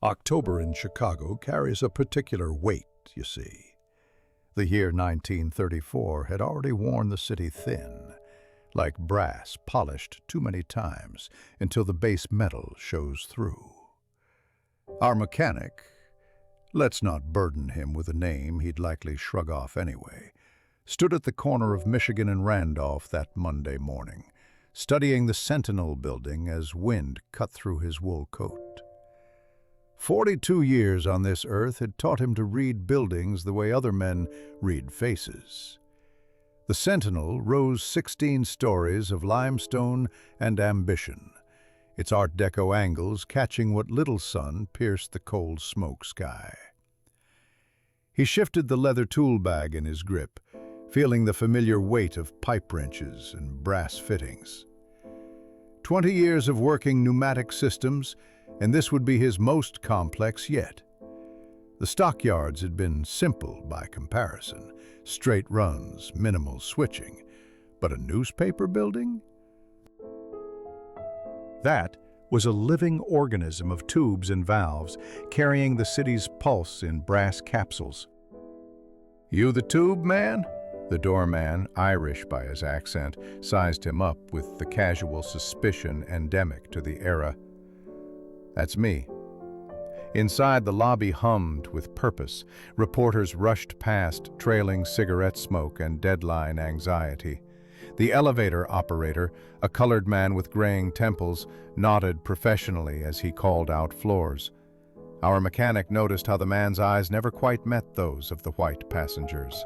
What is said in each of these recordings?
October in Chicago carries a particular weight, you see. The year 1934 had already worn the city thin, like brass polished too many times until the base metal shows through. Our mechanic, let's not burden him with a name he'd likely shrug off anyway, stood at the corner of Michigan and Randolph that Monday morning, studying the Sentinel building as wind cut through his wool coat. 42 years on this earth had taught him to read buildings the way other men read faces. The Sentinel rose 16 stories of limestone and ambition, its Art Deco angles catching what little sun pierced the cold smoke sky. He shifted the leather tool bag in his grip, feeling the familiar weight of pipe wrenches and brass fittings. 20 years of working pneumatic systems, and this would be his most complex yet. The stockyards had been simple by comparison, straight runs, minimal switching. But a newspaper building? That was a living organism of tubes and valves carrying the city's pulse in brass capsules. "You the tube man?" The doorman, Irish by his accent, sized him up with the casual suspicion endemic to the era. "That's me." Inside, the lobby hummed with purpose. Reporters rushed past, trailing cigarette smoke and deadline anxiety. The elevator operator, a colored man with graying temples, nodded professionally as he called out floors. Our mechanic noticed how the man's eyes never quite met those of the white passengers,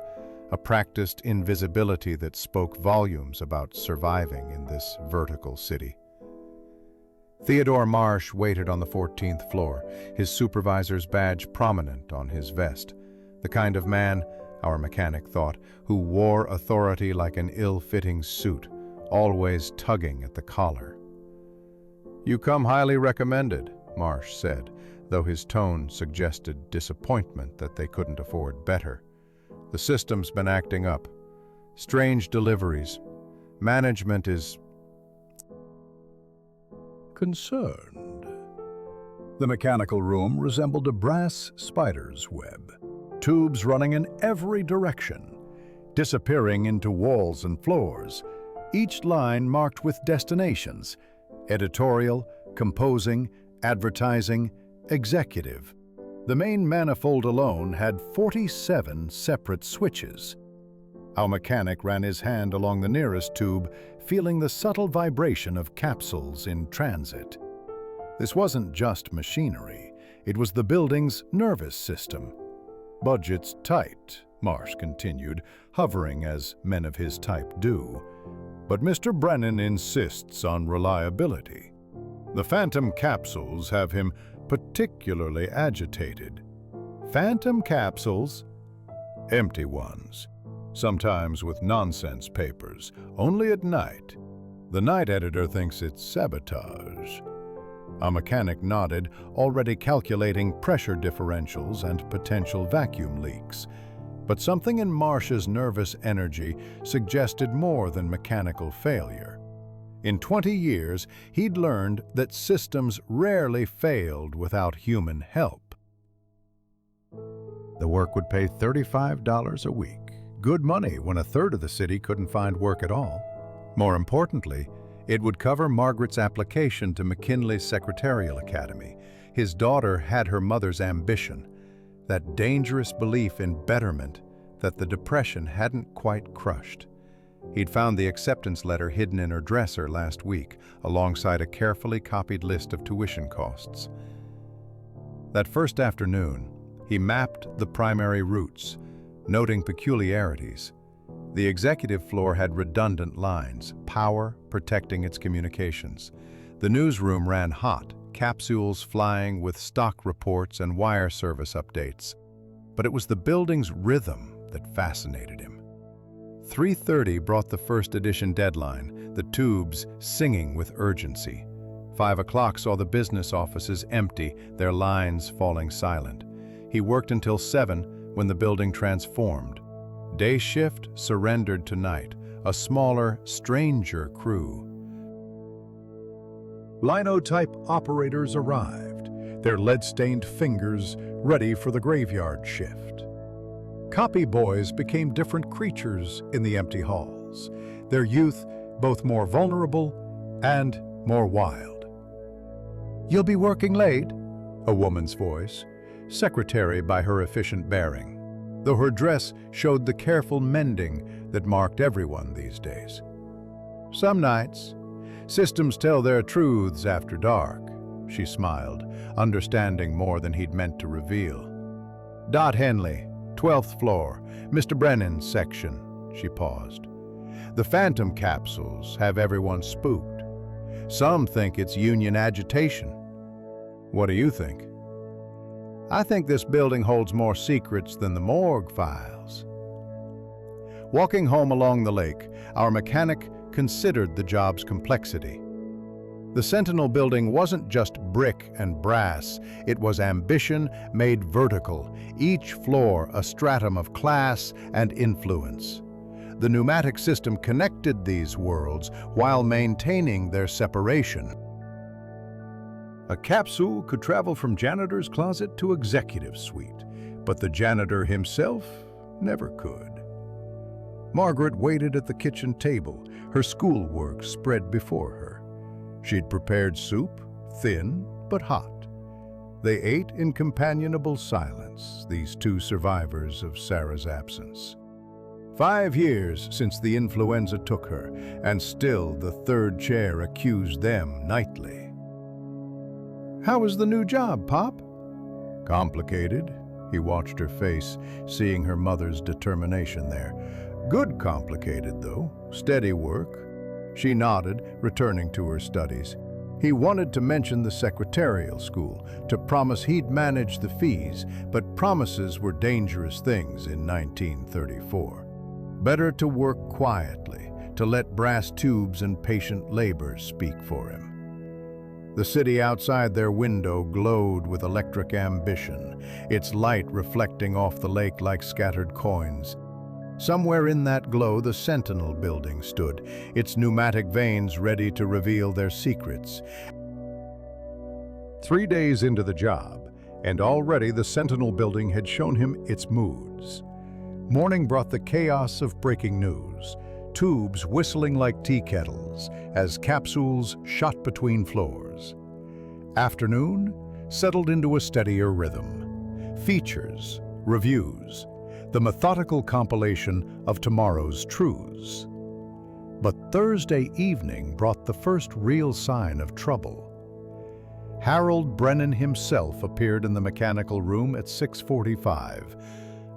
a practiced invisibility that spoke volumes about surviving in this vertical city. Theodore Marsh waited on the 14th floor, his supervisor's badge prominent on his vest. The kind of man, our mechanic thought, who wore authority like an ill-fitting suit, always tugging at the collar. "You come highly recommended," Marsh said, though his tone suggested disappointment that they couldn't afford better. "The system's been acting up. Strange deliveries. Management is concerned." The mechanical room resembled a brass spider's web, tubes running in every direction, disappearing into walls and floors, each line marked with destinations: editorial, composing, advertising, executive. The main manifold alone had 47 separate switches. Our mechanic ran his hand along the nearest tube, feeling the subtle vibration of capsules in transit. This wasn't just machinery, it was the building's nervous system. "Budget's tight," Marsh continued, hovering as men of his type do. "But Mr. Brennan insists on reliability. The phantom capsules have him particularly agitated." "Phantom capsules?" "Empty ones. Sometimes with nonsense papers, only at night. The night editor thinks it's sabotage." A mechanic nodded, already calculating pressure differentials and potential vacuum leaks. But something in Marsh's nervous energy suggested more than mechanical failure. In 20 years, he'd learned that systems rarely failed without human help. The work would pay $35 a week. Good money when a third of the city couldn't find work at all. More importantly, it would cover Margaret's application to McKinley's Secretarial Academy. His daughter had her mother's ambition, that dangerous belief in betterment that the Depression hadn't quite crushed. He'd found the acceptance letter hidden in her dresser last week, alongside a carefully copied list of tuition costs. That first afternoon, he mapped the primary routes, noting peculiarities. The executive floor had redundant lines, power protecting its communications. The newsroom ran hot, capsules flying with stock reports and wire service updates. But it was the building's rhythm that fascinated him. 3:30 brought the first edition deadline, the tubes singing with urgency. 5 o'clock saw the business offices empty, their lines falling silent. He worked until 7 when the building transformed. Day shift surrendered to night, a smaller, stranger crew. Linotype operators arrived. their lead-stained fingers ready for the graveyard shift. Copy boys became different creatures in the empty halls, their youth both more vulnerable and more wild. "You'll be working late," a woman's voice, secretary by her efficient bearing, though her dress showed the careful mending that marked everyone these days. "Some nights. Systems tell their truths after dark," she smiled, understanding more than he'd meant to reveal. "Dot Henley, 12th floor, Mr. Brennan's section," she paused. "The phantom capsules have everyone spooked. Some think it's union agitation. What do you think?" "I think this building holds more secrets than the morgue files." Walking home along the lake, our mechanic considered the job's complexity. The Sentinel building wasn't just brick and brass, it was ambition made vertical, each floor a stratum of class and influence. The pneumatic system connected these worlds while maintaining their separation. A capsule could travel from janitor's closet to executive suite, but the janitor himself never could. Margaret waited at the kitchen table, her schoolwork spread before her. She'd prepared soup, thin but hot. They ate in companionable silence, these two survivors of Sarah's absence. 5 years since the influenza took her, and still the third chair accused them nightly. "How was the new job, Pop?" "Complicated." He watched her face, seeing her mother's determination there. "Good complicated, though. Steady work." She nodded, returning to her studies. He wanted to mention the secretarial school, to promise he'd manage the fees, but promises were dangerous things in 1934. Better to work quietly, to let brass tubes and patient labor speak for him. The city outside their window glowed with electric ambition, its light reflecting off the lake like scattered coins. Somewhere in that glow, the Sentinel building stood, its pneumatic veins ready to reveal their secrets. 3 days into the job, and already the Sentinel building had shown him its moods. Morning brought the chaos of breaking news, tubes whistling like tea kettles as capsules shot between floors. Afternoon settled into a steadier rhythm. Features, reviews, the methodical compilation of tomorrow's truths. But Thursday evening brought the first real sign of trouble. Harold Brennan himself appeared in the mechanical room at 6:45,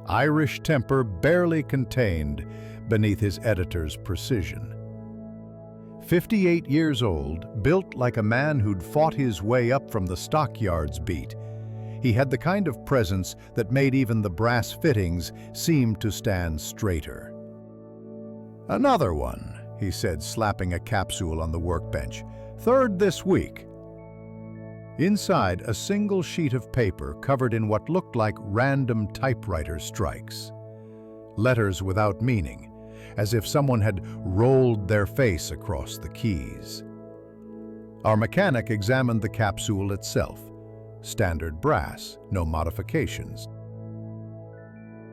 Irish temper barely contained beneath his editor's precision. 58 years old, built like a man who'd fought his way up from the stockyards beat, he had the kind of presence that made even the brass fittings seem to stand straighter. "Another one," he said, slapping a capsule on the workbench. "Third this week." Inside, a single sheet of paper covered in what looked like random typewriter strikes. Letters without meaning, as if someone had rolled their face across the keys. Our mechanic examined the capsule itself. Standard brass, no modifications.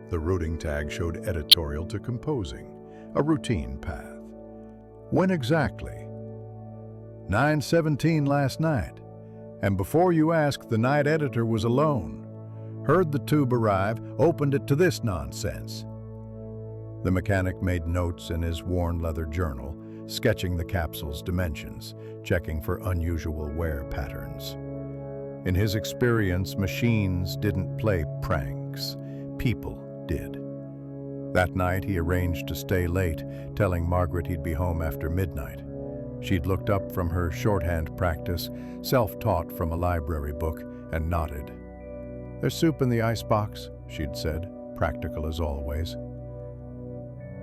The routing tag showed editorial to composing, a routine path. When exactly? 9:17 last night. And before you ask, the night editor was alone. Heard the tube arrive, opened it to this nonsense. The mechanic made notes in his worn leather journal, sketching the capsule's dimensions, checking for unusual wear patterns. In his experience, machines didn't play pranks. People did. That night, he arranged to stay late, telling Margaret he'd be home after midnight. She'd looked up from her shorthand practice, self-taught from a library book, and nodded. "There's soup in the icebox," she'd said, practical as always.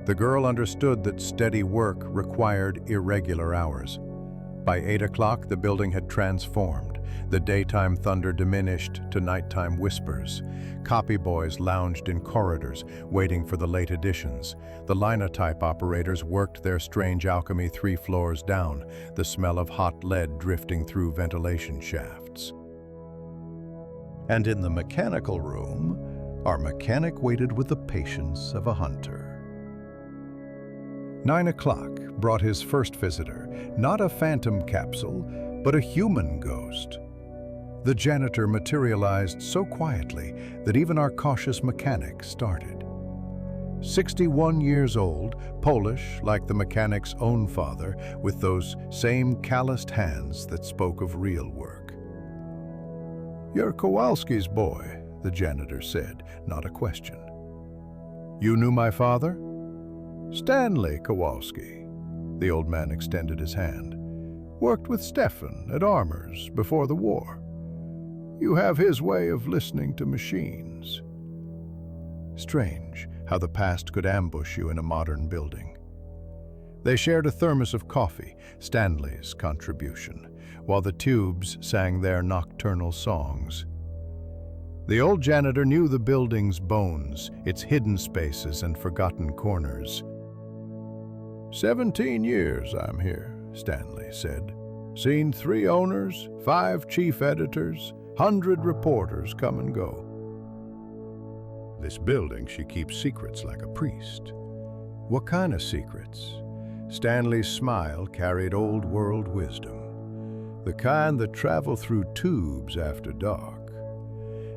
The girl understood that steady work required irregular hours. By 8 o'clock, the building had transformed. The daytime thunder diminished to nighttime whispers. Copy boys lounged in corridors, waiting for the late editions. The linotype operators worked their strange alchemy 3 floors down, the smell of hot lead drifting through ventilation shafts. And in the mechanical room, our mechanic waited with the patience of a hunter. 9 o'clock brought his first visitor, not a phantom capsule, but a human ghost. The janitor materialized so quietly that even our cautious mechanic started. 61 years old, Polish like the mechanic's own father, with those same calloused hands that spoke of real work. "You're Kowalski's boy," the janitor said, not a question. "You knew my father?" "Stanley Kowalski." The old man extended his hand. "Worked with Stefan at Armour's before the war. You have his way of listening to machines." Strange how the past could ambush you in a modern building. They shared a thermos of coffee, Stanley's contribution, while the tubes sang their nocturnal songs. The old janitor knew the building's bones, its hidden spaces and forgotten corners. 17 years I'm here, Stanley said. Seen 3 owners, 5 chief editors, 100 reporters come and go. This building, she keeps secrets like a priest. What kind of secrets? Stanley's smile carried old-world wisdom, the kind that travel through tubes after dark.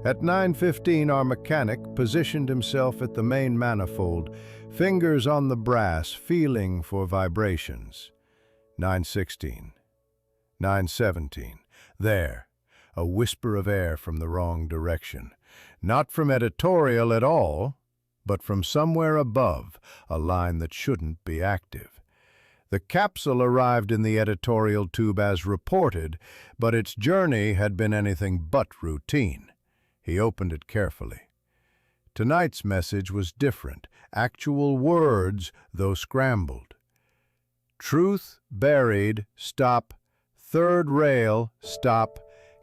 At 9:15, our mechanic positioned himself at the main manifold, fingers on the brass, feeling for vibrations. 9:16. 9:17. There, a whisper of air from the wrong direction. Not from editorial at all, but from somewhere above, a line that shouldn't be active. The capsule arrived in the editorial tube as reported, but its journey had been anything but routine. He opened it carefully. Tonight's message was different, actual words, though scrambled. Truth buried, stop. Third rail, stop.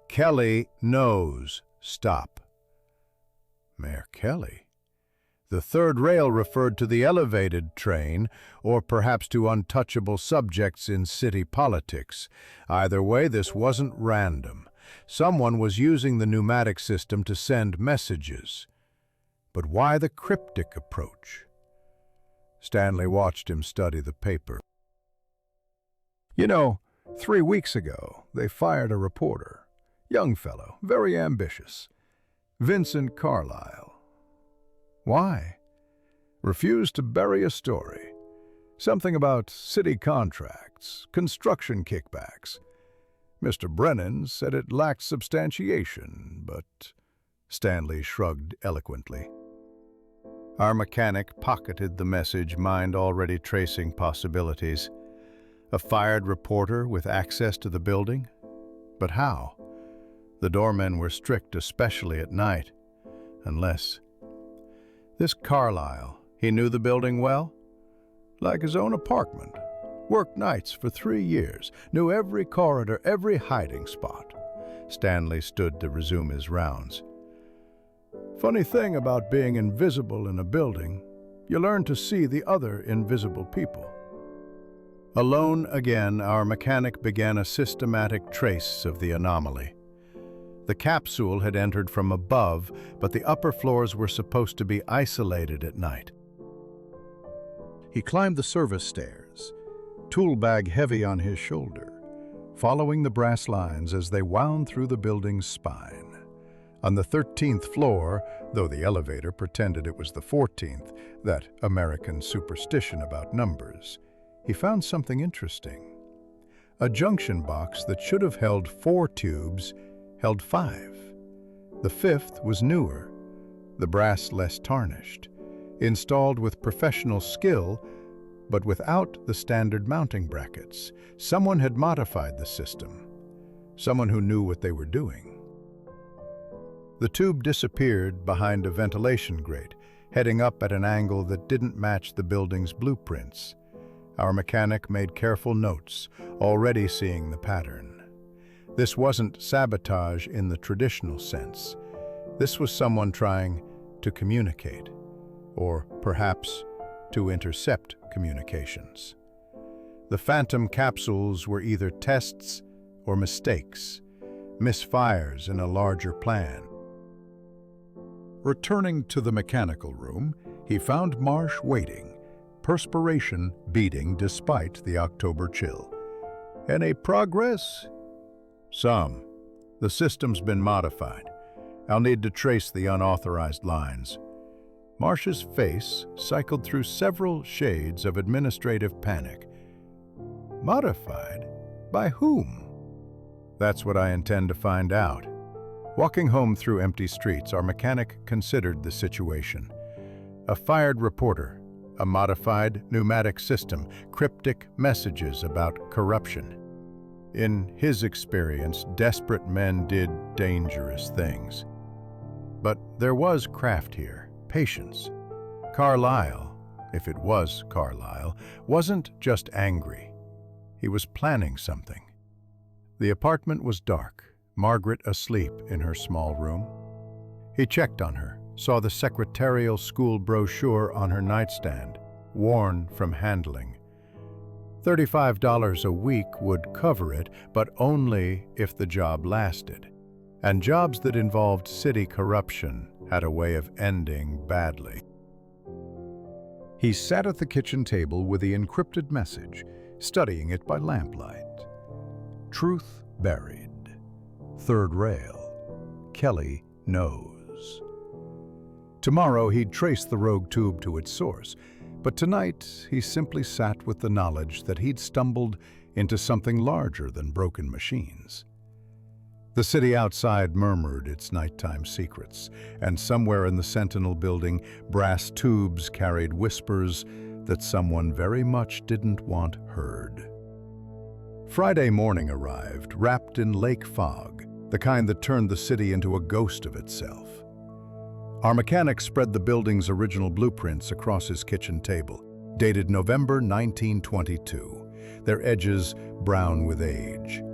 Kelly knows, stop. Mayor Kelly? The third rail referred to the elevated train, or perhaps to untouchable subjects in city politics. Either way, this wasn't random. Someone was using the pneumatic system to send messages. But why the cryptic approach? Stanley watched him study the paper. You know, 3 weeks ago, they fired a reporter. Young fellow, very ambitious. Vincent Carlyle. Why? Refused to bury a story. Something about city contracts, construction kickbacks. Mr. Brennan said it lacked substantiation, but Stanley shrugged eloquently. Our mechanic pocketed the message, mind already tracing possibilities. A fired reporter with access to the building? But how? The doormen were strict, especially at night. Unless... This Carlyle, he knew the building well? Like his own apartment. Worked nights for 3 years, knew every corridor, every hiding spot. Stanley stood to resume his rounds. Funny thing about being invisible in a building, you learn to see the other invisible people. Alone again, our mechanic began a systematic trace of the anomaly. The capsule had entered from above, but the upper floors were supposed to be isolated at night. He climbed the service stairs, tool bag heavy on his shoulder, following the brass lines as they wound through the building's spine. On the 13th floor, though the elevator pretended it was the 14th, that American superstition about numbers, he found something interesting. A junction box that should have held 4 tubes held 5. The 5th was newer, the brass less tarnished, installed with professional skill, but without the standard mounting brackets. Someone had modified the system, someone who knew what they were doing. The tube disappeared behind a ventilation grate, heading up at an angle that didn't match the building's blueprints. Our mechanic made careful notes, already seeing the pattern. This wasn't sabotage in the traditional sense. This was someone trying to communicate, or perhaps to intercept communications. The phantom capsules were either tests or mistakes, misfires in a larger plan. Returning to the mechanical room, he found Marsh waiting, perspiration beading despite the October chill. "Any progress?" "Some. The system's been modified. I'll need to trace the unauthorized lines." Marsh's face cycled through several shades of administrative panic. "Modified? By whom?" "That's what I intend to find out." Walking home through empty streets, our mechanic considered the situation. A fired reporter, a modified pneumatic system, cryptic messages about corruption. In his experience, desperate men did dangerous things. But there was craft here, patience. Carlyle, if it was Carlyle, wasn't just angry. He was planning something. The apartment was dark, Margaret asleep in her small room. He checked on her, saw the secretarial school brochure on her nightstand, worn from handling. $35 a week would cover it, but only if the job lasted. And jobs that involved city corruption had a way of ending badly. He sat at the kitchen table with the encrypted message, studying it by lamplight. Truth buried. Third rail. Kelly knows. Tomorrow he'd trace the rogue tube to its source, but tonight he simply sat with the knowledge that he'd stumbled into something larger than broken machines. The city outside murmured its nighttime secrets, and somewhere in the Sentinel building, brass tubes carried whispers that someone very much didn't want heard. Friday morning arrived, wrapped in lake fog, the kind that turned the city into a ghost of itself. Our mechanic spread the building's original blueprints across his kitchen table, dated November 1922, their edges brown with age.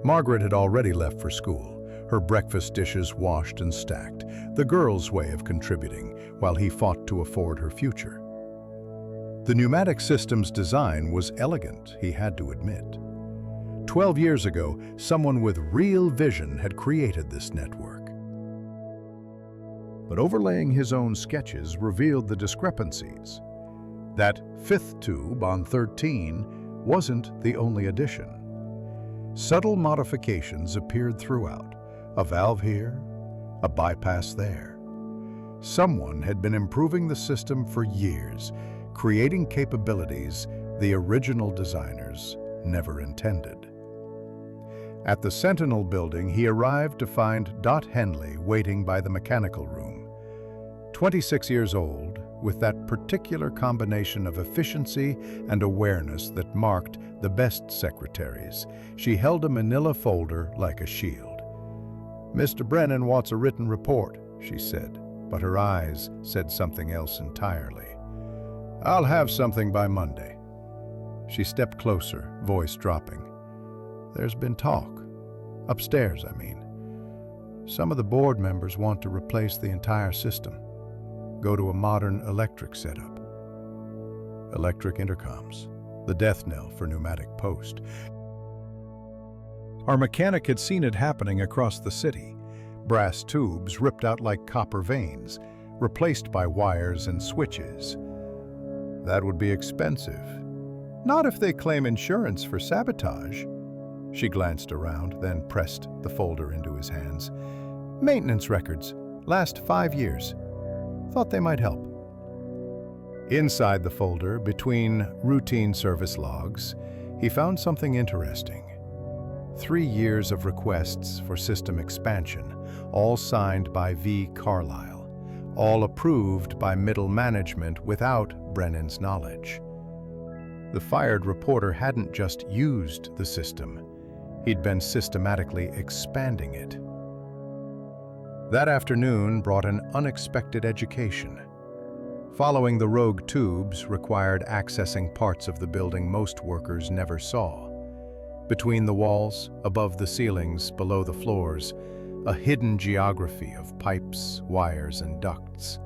Margaret had already left for school, her breakfast dishes washed and stacked, the girl's way of contributing, while he fought to afford her future. The pneumatic system's design was elegant, he had to admit. 12 years ago, someone with real vision had created this network. But overlaying his own sketches revealed the discrepancies. That fifth tube on 13 wasn't the only addition. Subtle modifications appeared throughout, a valve here, a bypass there. Someone had been improving the system for years, creating capabilities the original designers never intended. At the Sentinel building, he arrived to find Dot Henley waiting by the mechanical room. 26 years old, with that particular combination of efficiency and awareness that marked the best secretaries, she held a manila folder like a shield. "Mr. Brennan wants a written report," she said, but her eyes said something else entirely. "I'll have something by Monday." She stepped closer, voice dropping. "There's been talk. Upstairs, I mean. Some of the board members want to replace the entire system. Go to a modern electric setup. Electric intercoms. The death knell for pneumatic post." Our mechanic had seen it happening across the city. Brass tubes ripped out like copper veins, replaced by wires and switches. "That would be expensive." "Not if they claim insurance for sabotage." She glanced around, then pressed the folder into his hands. "Maintenance records. Last 5 years. Thought they might help." Inside the folder, between routine service logs, he found something interesting. 3 years of requests for system expansion, all signed by V. Carlyle, all approved by middle management without Brennan's knowledge. The fired reporter hadn't just used the system, he'd been systematically expanding it. That afternoon brought an unexpected education. Following the rogue tubes required accessing parts of the building most workers never saw. Between the walls, above the ceilings, below the floors, a hidden geography of pipes, wires, and ducts.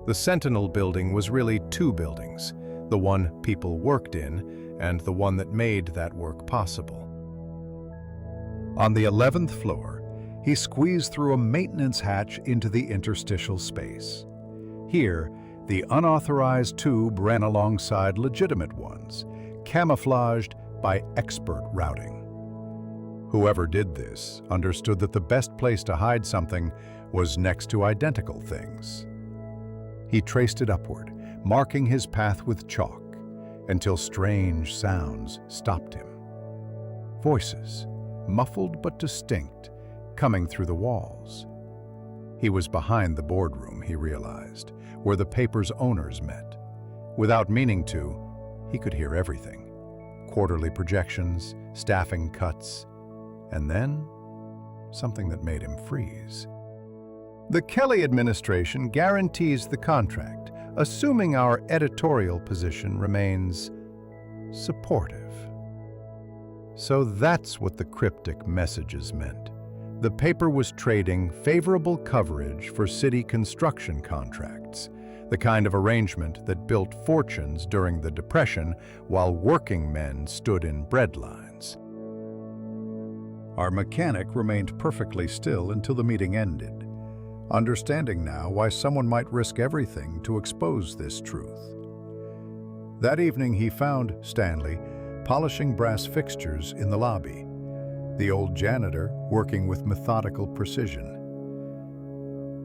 The Sentinel building was really 2 buildings, the one people worked in and the one that made that work possible. On the 11th floor, He squeezed through a maintenance hatch into the interstitial space. Here, the unauthorized tube ran alongside legitimate ones, camouflaged by expert routing. Whoever did this understood that the best place to hide something was next to identical things. He traced it upward, marking his path with chalk, until strange sounds stopped him. Voices, muffled but distinct, coming through the walls. He was behind the boardroom, he realized, where the paper's owners met. Without meaning to, he could hear everything. Quarterly projections, staffing cuts, and then something that made him freeze. The Kelly administration guarantees the contract, assuming our editorial position remains supportive. So that's what the cryptic messages meant. The paper was trading favorable coverage for city construction contracts, the kind of arrangement that built fortunes during the Depression while working men stood in bread lines. Our mechanic remained perfectly still until the meeting ended, understanding now why someone might risk everything to expose this truth. That evening he found Stanley polishing brass fixtures in the lobby, the old janitor working with methodical precision.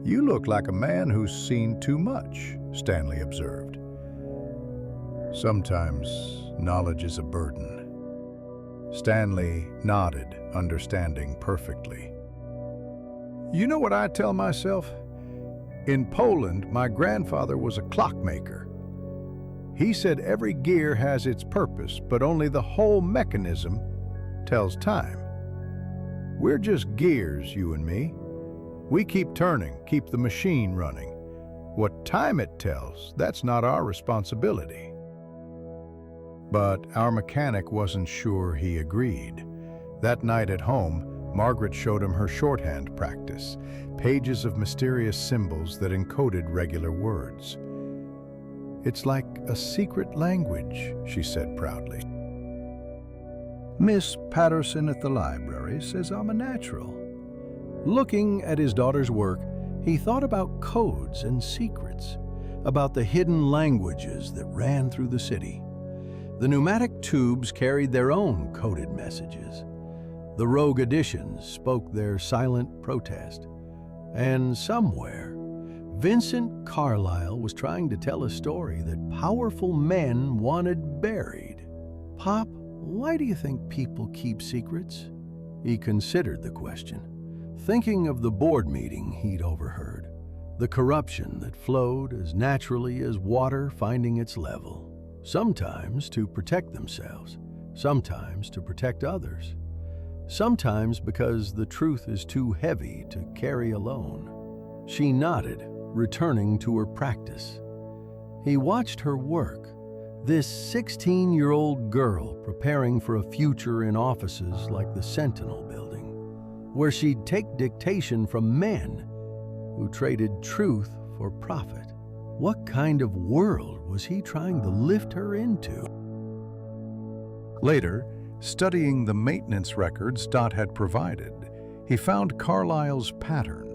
"You look like a man who's seen too much," Stanley observed. "Sometimes knowledge is a burden." Stanley nodded, understanding perfectly. "You know what I tell myself? In Poland, my grandfather was a clockmaker. He said every gear has its purpose, but only the whole mechanism tells time. We're just gears, you and me. We keep turning, keep the machine running. What time it tells, that's not our responsibility." But our mechanic wasn't sure he agreed. That night at home, Margaret showed him her shorthand practice, pages of mysterious symbols that encoded regular words. "It's like a secret language," she said proudly. "Miss Patterson at the library says I'm a natural." Looking at his daughter's work, he thought about codes and secrets, about the hidden languages that ran through the city. The pneumatic tubes carried their own coded messages. The rogue editions spoke their silent protest. And somewhere, Vincent Carlyle was trying to tell a story that powerful men wanted buried. "Pop, why do you think people keep secrets?" He considered the question, thinking of the board meeting he'd overheard, the corruption that flowed as naturally as water finding its level. Sometimes to protect themselves, sometimes to protect others, sometimes because the truth is too heavy to carry alone. She nodded, returning to her practice. He watched her work, this 16-year-old girl preparing for a future in offices like the Sentinel building, where she'd take dictation from men who traded truth for profit. What kind of world was he trying to lift her into? Later, studying the maintenance records Dot had provided, he found Carlyle's pattern.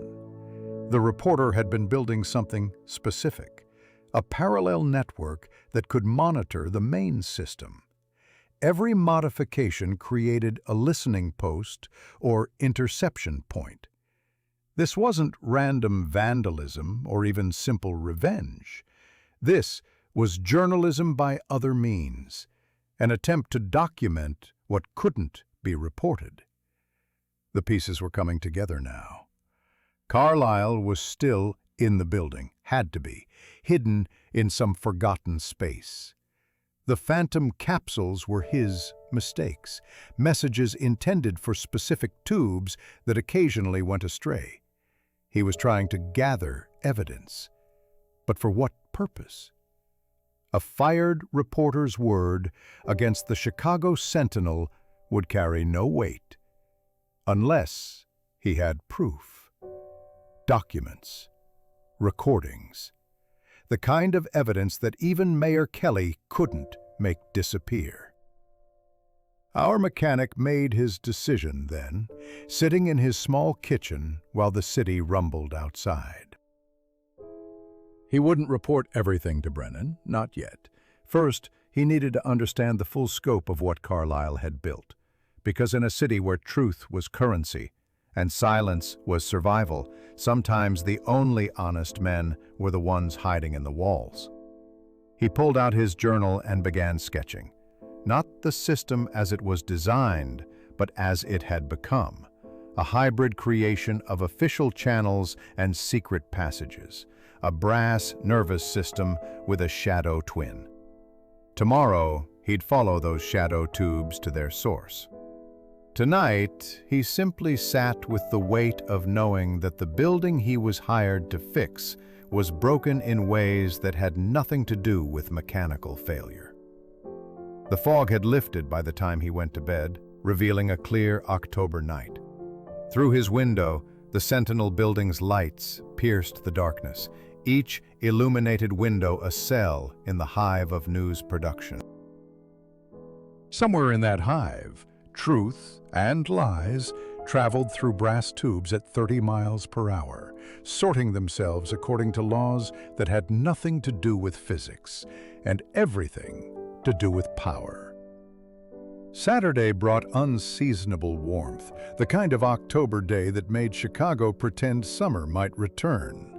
The reporter had been building something specific, a parallel network that could monitor the main system. Every modification created a listening post or interception point. This wasn't random vandalism or even simple revenge. This was journalism by other means, an attempt to document what couldn't be reported. The pieces were coming together now. Carlyle was still in the building, had to be, hidden in some forgotten space. The phantom capsules were his mistakes, messages intended for specific tubes that occasionally went astray. He was trying to gather evidence. But for what purpose? A fired reporter's word against the Chicago Sentinel would carry no weight, unless he had proof. Documents, recordings, the kind of evidence that even Mayor Kelly couldn't make disappear. Our mechanic made his decision then, sitting in his small kitchen while the city rumbled outside. He wouldn't report everything to Brennan, not yet. First, he needed to understand the full scope of what Carlyle had built, because in a city where truth was currency and silence was survival, sometimes the only honest men were the ones hiding in the walls. He pulled out his journal and began sketching. Not the system as it was designed, but as it had become, a hybrid creation of official channels and secret passages, a brass nervous system with a shadow twin. Tomorrow, he'd follow those shadow tubes to their source. Tonight, he simply sat with the weight of knowing that the building he was hired to fix was broken in ways that had nothing to do with mechanical failure. The fog had lifted by the time he went to bed, revealing a clear October night. Through his window, the Sentinel building's lights pierced the darkness, each illuminated window a cell in the hive of news production. Somewhere in that hive, truth and lies traveled through brass tubes at 30 miles per hour, sorting themselves according to laws that had nothing to do with physics and everything to do with power. Saturday brought unseasonable warmth, the kind of October day that made Chicago pretend summer might return.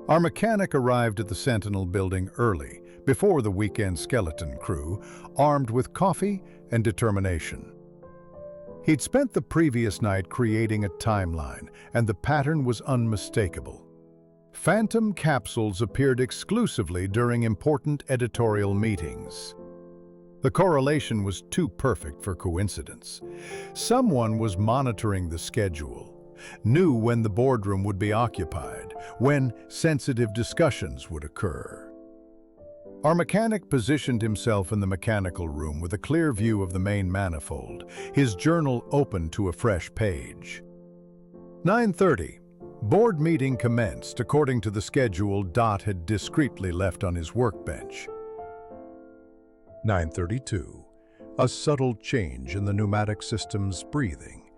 Our mechanic arrived at the Sentinel building early, before the weekend skeleton crew, armed with coffee and determination. He'd spent the previous night creating a timeline, and the pattern was unmistakable. Phantom capsules appeared exclusively during important editorial meetings. The correlation was too perfect for coincidence. Someone was monitoring the schedule, knew when the boardroom would be occupied, when sensitive discussions would occur. Our mechanic positioned himself in the mechanical room with a clear view of the main manifold, his journal open to a fresh page. 9:30. Board meeting commenced according to the schedule Dot had discreetly left on his workbench. 9:32. A subtle change in the pneumatic system's breathing,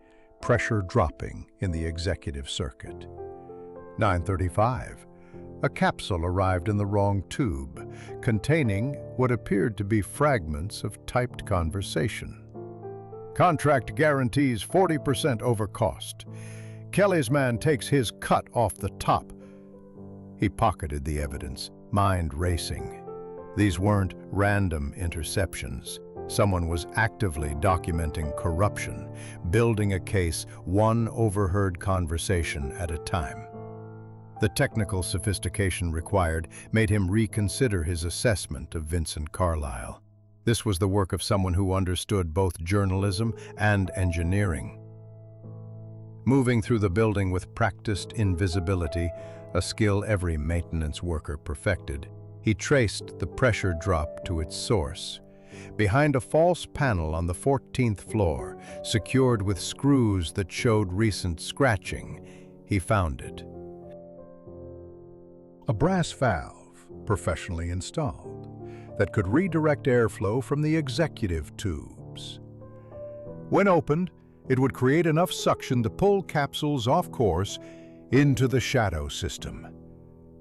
pressure dropping in the executive circuit. 9:35. A capsule arrived in the wrong tube, containing what appeared to be fragments of typed conversation. Contract guarantees 40% over cost. Kelly's man takes his cut off the top. He pocketed the evidence, mind racing. These weren't random interceptions. Someone was actively documenting corruption, building a case one overheard conversation at a time. The technical sophistication required made him reconsider his assessment of Vincent Carlyle. This was the work of someone who understood both journalism and engineering. Moving through the building with practiced invisibility, a skill every maintenance worker perfected, he traced the pressure drop to its source. Behind a false panel on the 14th floor, secured with screws that showed recent scratching, he found it. A brass valve, professionally installed, that could redirect airflow from the executive tubes. When opened, it would create enough suction to pull capsules off course into the shadow system.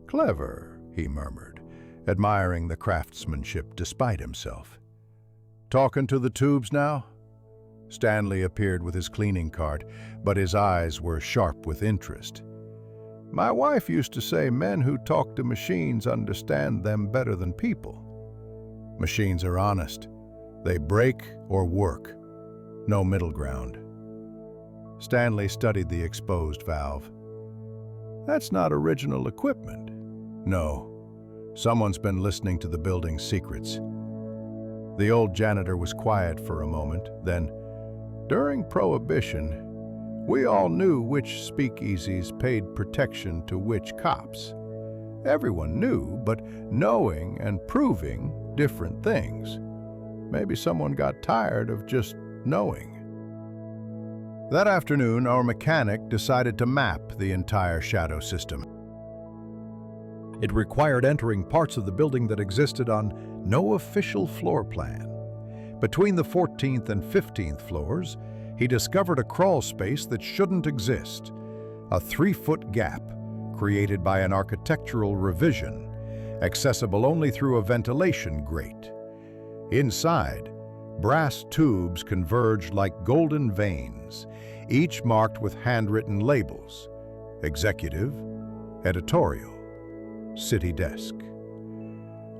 "Clever," he murmured, admiring the craftsmanship despite himself. "Talking to the tubes now?" Stanley appeared with his cleaning cart, but his eyes were sharp with interest. "My wife used to say men who talk to machines understand them better than people. Machines are honest. They break or work. No middle ground." Stanley studied the exposed valve. "That's not original equipment." "No. Someone's been listening to the building's secrets." The old janitor was quiet for a moment, then, "During Prohibition, we all knew which speakeasies paid protection to which cops. Everyone knew, but knowing and proving different things. Maybe someone got tired of just knowing." That afternoon, our mechanic decided to map the entire shadow system. It required entering parts of the building that existed on no official floor plan. Between the 14th and 15th floors, he discovered a crawl space that shouldn't exist, a 3-foot gap created by an architectural revision, accessible only through a ventilation grate. Inside, brass tubes converged like golden veins, each marked with handwritten labels: executive, editorial, city desk.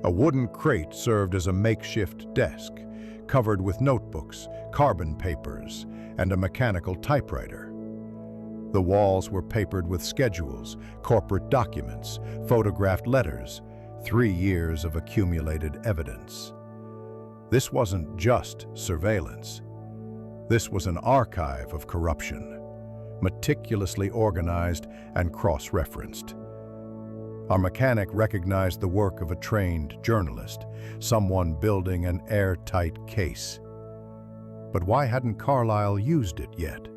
A wooden crate served as a makeshift desk, covered with notebooks, carbon papers, and a mechanical typewriter. The walls were papered with schedules, corporate documents, photographed letters, 3 years of accumulated evidence. This wasn't just surveillance. This was an archive of corruption, meticulously organized and cross-referenced. Our mechanic recognized the work of a trained journalist, someone building an airtight case. But why hadn't Carlyle used it yet?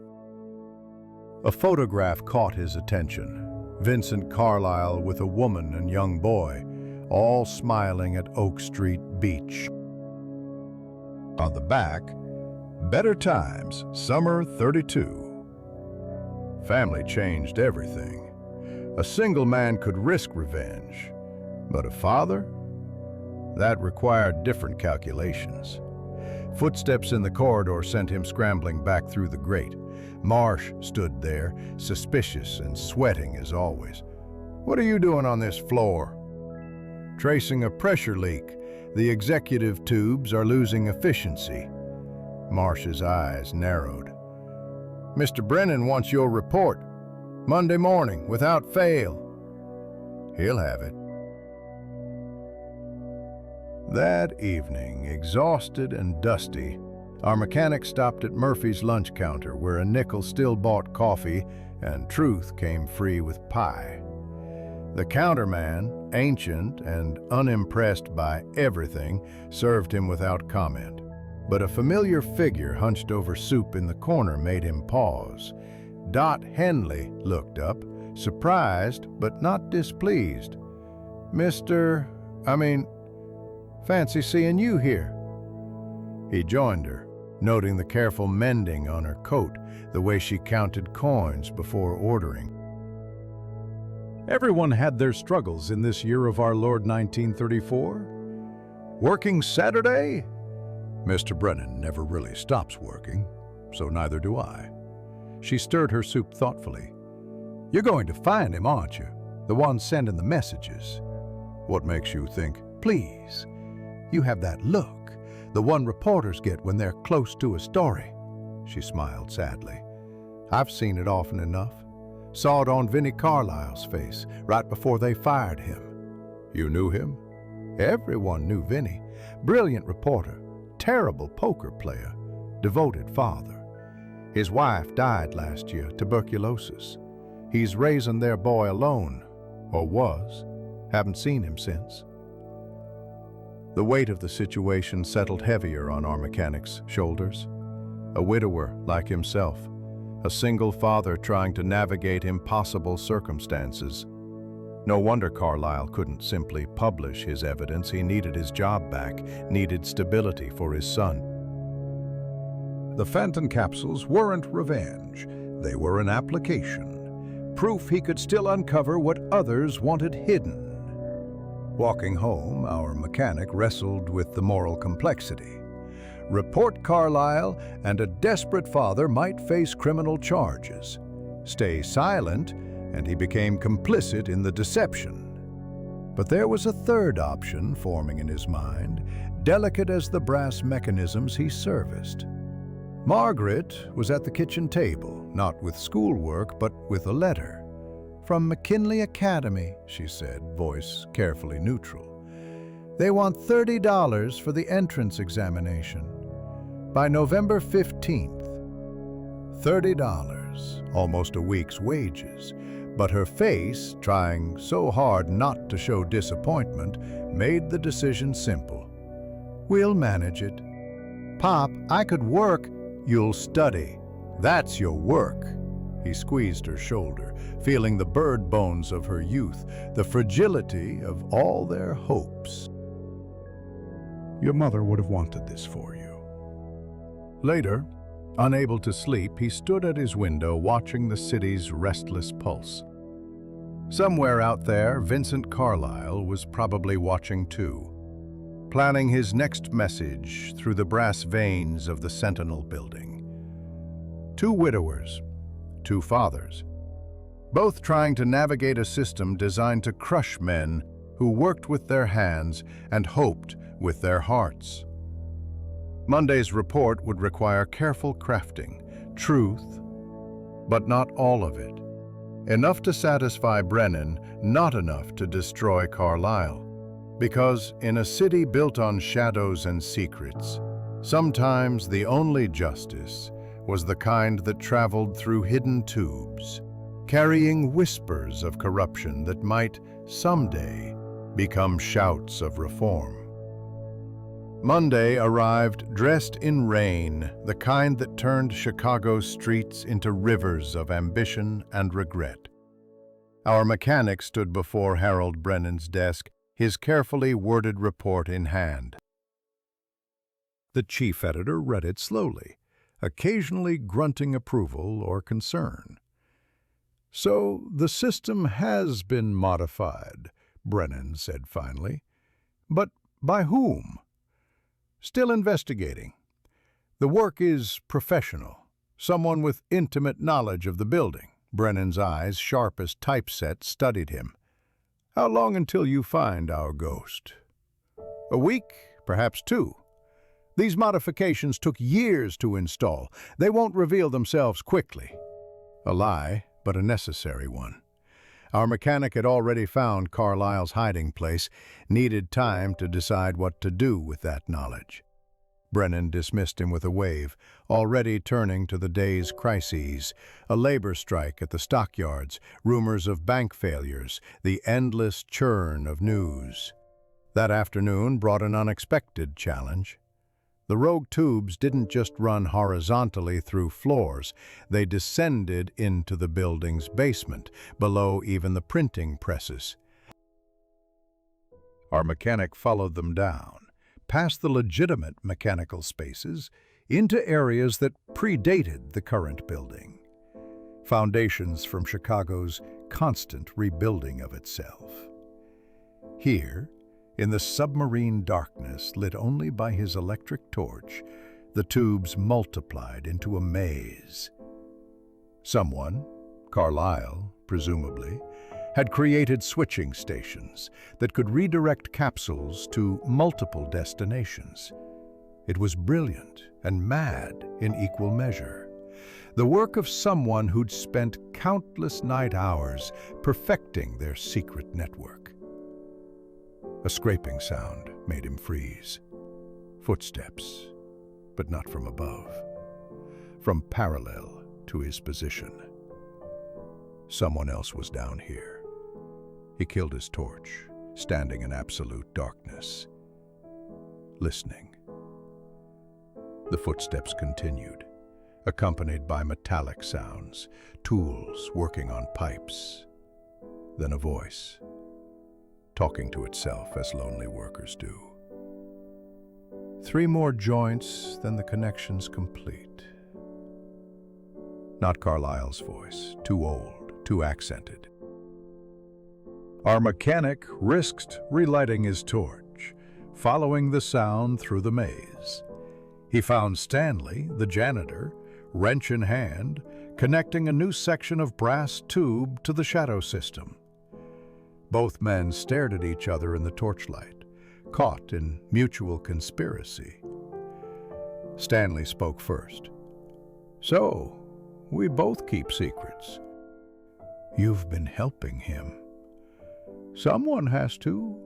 A photograph caught his attention. Vincent Carlyle with a woman and young boy, all smiling at Oak Street Beach. On the back, "Better Times, Summer '32. Family changed everything. A single man could risk revenge, but a father? That required different calculations." Footsteps in the corridor sent him scrambling back through the grate. Marsh stood there, suspicious and sweating as always. "What are you doing on this floor?" "Tracing a pressure leak. The executive tubes are losing efficiency." Marsh's eyes narrowed. "Mr. Brennan wants your report. Monday morning, without fail." "He'll have it." That evening, exhausted and dusty, our mechanic stopped at Murphy's lunch counter, where a nickel still bought coffee and Truth came free with pie. The counterman, ancient and unimpressed by everything, served him without comment. But a familiar figure hunched over soup in the corner made him pause. Dot Henley looked up, surprised but not displeased. Fancy seeing you here." He joined her, noting the careful mending on her coat, the way she counted coins before ordering. Everyone had their struggles in this year of our Lord 1934. Working Saturday? Mr. Brennan never really stops working, so neither do I. She stirred her soup thoughtfully. "You're going to find him, aren't you? The one sending the messages." "What makes you think?" "Please. You have that look, the one reporters get when they're close to a story." She smiled sadly. "I've seen it often enough. Saw it on Vinnie Carlisle's face right before they fired him." "You knew him?" "Everyone knew Vinnie. Brilliant reporter, terrible poker player, devoted father. His wife died last year, tuberculosis. He's raising their boy alone, or was. Haven't seen him since." The weight of the situation settled heavier on our mechanic's shoulders. A widower like himself, a single father trying to navigate impossible circumstances. No wonder Carlyle couldn't simply publish his evidence. He needed his job back, needed stability for his son. The Phantom capsules weren't revenge. They were an application, proof he could still uncover what others wanted hidden. Walking home, our mechanic wrestled with the moral complexity. Report Carlyle, and a desperate father might face criminal charges. Stay silent, and he became complicit in the deception. But there was a third option forming in his mind, delicate as the brass mechanisms he serviced. Margaret was at the kitchen table, not with schoolwork, but with a letter. "From McKinley Academy," she said, voice carefully neutral. "They want $30 for the entrance examination. By November 15th. $30, almost a week's wages. But her face, trying so hard not to show disappointment, made the decision simple. "We'll manage it." "Pop, I could work." "You'll study. That's your work." He squeezed her shoulder, feeling the bird bones of her youth, the fragility of all their hopes. "Your mother would have wanted this for you. Later, unable to sleep, he stood at his window watching the city's restless pulse. Somewhere out there, Vincent Carlyle was probably watching too, planning his next message through the brass veins of the Sentinel building. Two widowers, two fathers, both trying to navigate a system designed to crush men who worked with their hands and hoped with their hearts. Monday's report would require careful crafting, truth, but not all of it. Enough to satisfy Brennan, not enough to destroy Carlyle. Because in a city built on shadows and secrets, sometimes the only justice was the kind that traveled through hidden tubes, carrying whispers of corruption that might someday become shouts of reform. Monday arrived dressed in rain, the kind that turned Chicago's streets into rivers of ambition and regret. Our mechanic stood before Harold Brennan's desk, his carefully worded report in hand. The chief editor read it slowly, occasionally grunting approval or concern. "So the system has been modified," Brennan said finally. "But by whom?" "Still investigating. The work is professional, someone with intimate knowledge of the building." Brennan's eyes, sharp as typeset, studied him. "How long until you find our ghost?" "A week, perhaps 2. These modifications took years to install. They won't reveal themselves quickly." A lie, but a necessary one. Our mechanic had already found Carlyle's hiding place, needed time to decide what to do with that knowledge. Brennan dismissed him with a wave, already turning to the day's crises, a labor strike at the stockyards, rumors of bank failures, the endless churn of news. That afternoon brought an unexpected challenge. The rogue tubes didn't just run horizontally through floors, they descended into the building's basement, below even the printing presses. Our mechanic followed them down, past the legitimate mechanical spaces, into areas that predated the current building. Foundations from Chicago's constant rebuilding of itself. Here, in the submarine darkness lit only by his electric torch, the tubes multiplied into a maze. Someone, Carlyle, presumably, had created switching stations that could redirect capsules to multiple destinations. It was brilliant and mad in equal measure. The work of someone who'd spent countless night hours perfecting their secret network. A scraping sound made him freeze. Footsteps, but not from above, from parallel to his position. Someone else was down here. He killed his torch, standing in absolute darkness, listening. The footsteps continued, accompanied by metallic sounds, tools working on pipes. Then a voice, talking to itself as lonely workers do. 3 more joints, then the connection's complete. Not Carlyle's voice, too old, too accented. Our mechanic risked relighting his torch, following the sound through the maze. He found Stanley, the janitor, wrench in hand, connecting a new section of brass tube to the shadow system. Both men stared at each other in the torchlight, caught in mutual conspiracy. Stanley spoke first. "So, we both keep secrets. You've been helping him." "Someone has to."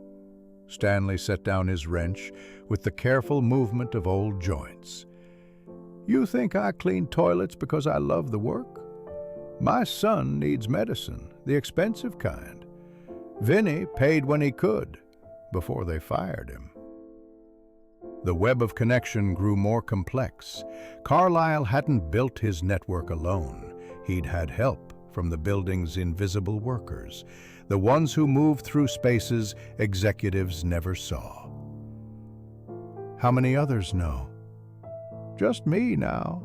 Stanley set down his wrench with the careful movement of old joints. "You think I clean toilets because I love the work? My son needs medicine, the expensive kind. Vinny paid when he could, before they fired him." The web of connection grew more complex. Carlyle hadn't built his network alone. He'd had help from the building's invisible workers, the ones who moved through spaces executives never saw. "How many others know?" Just me now.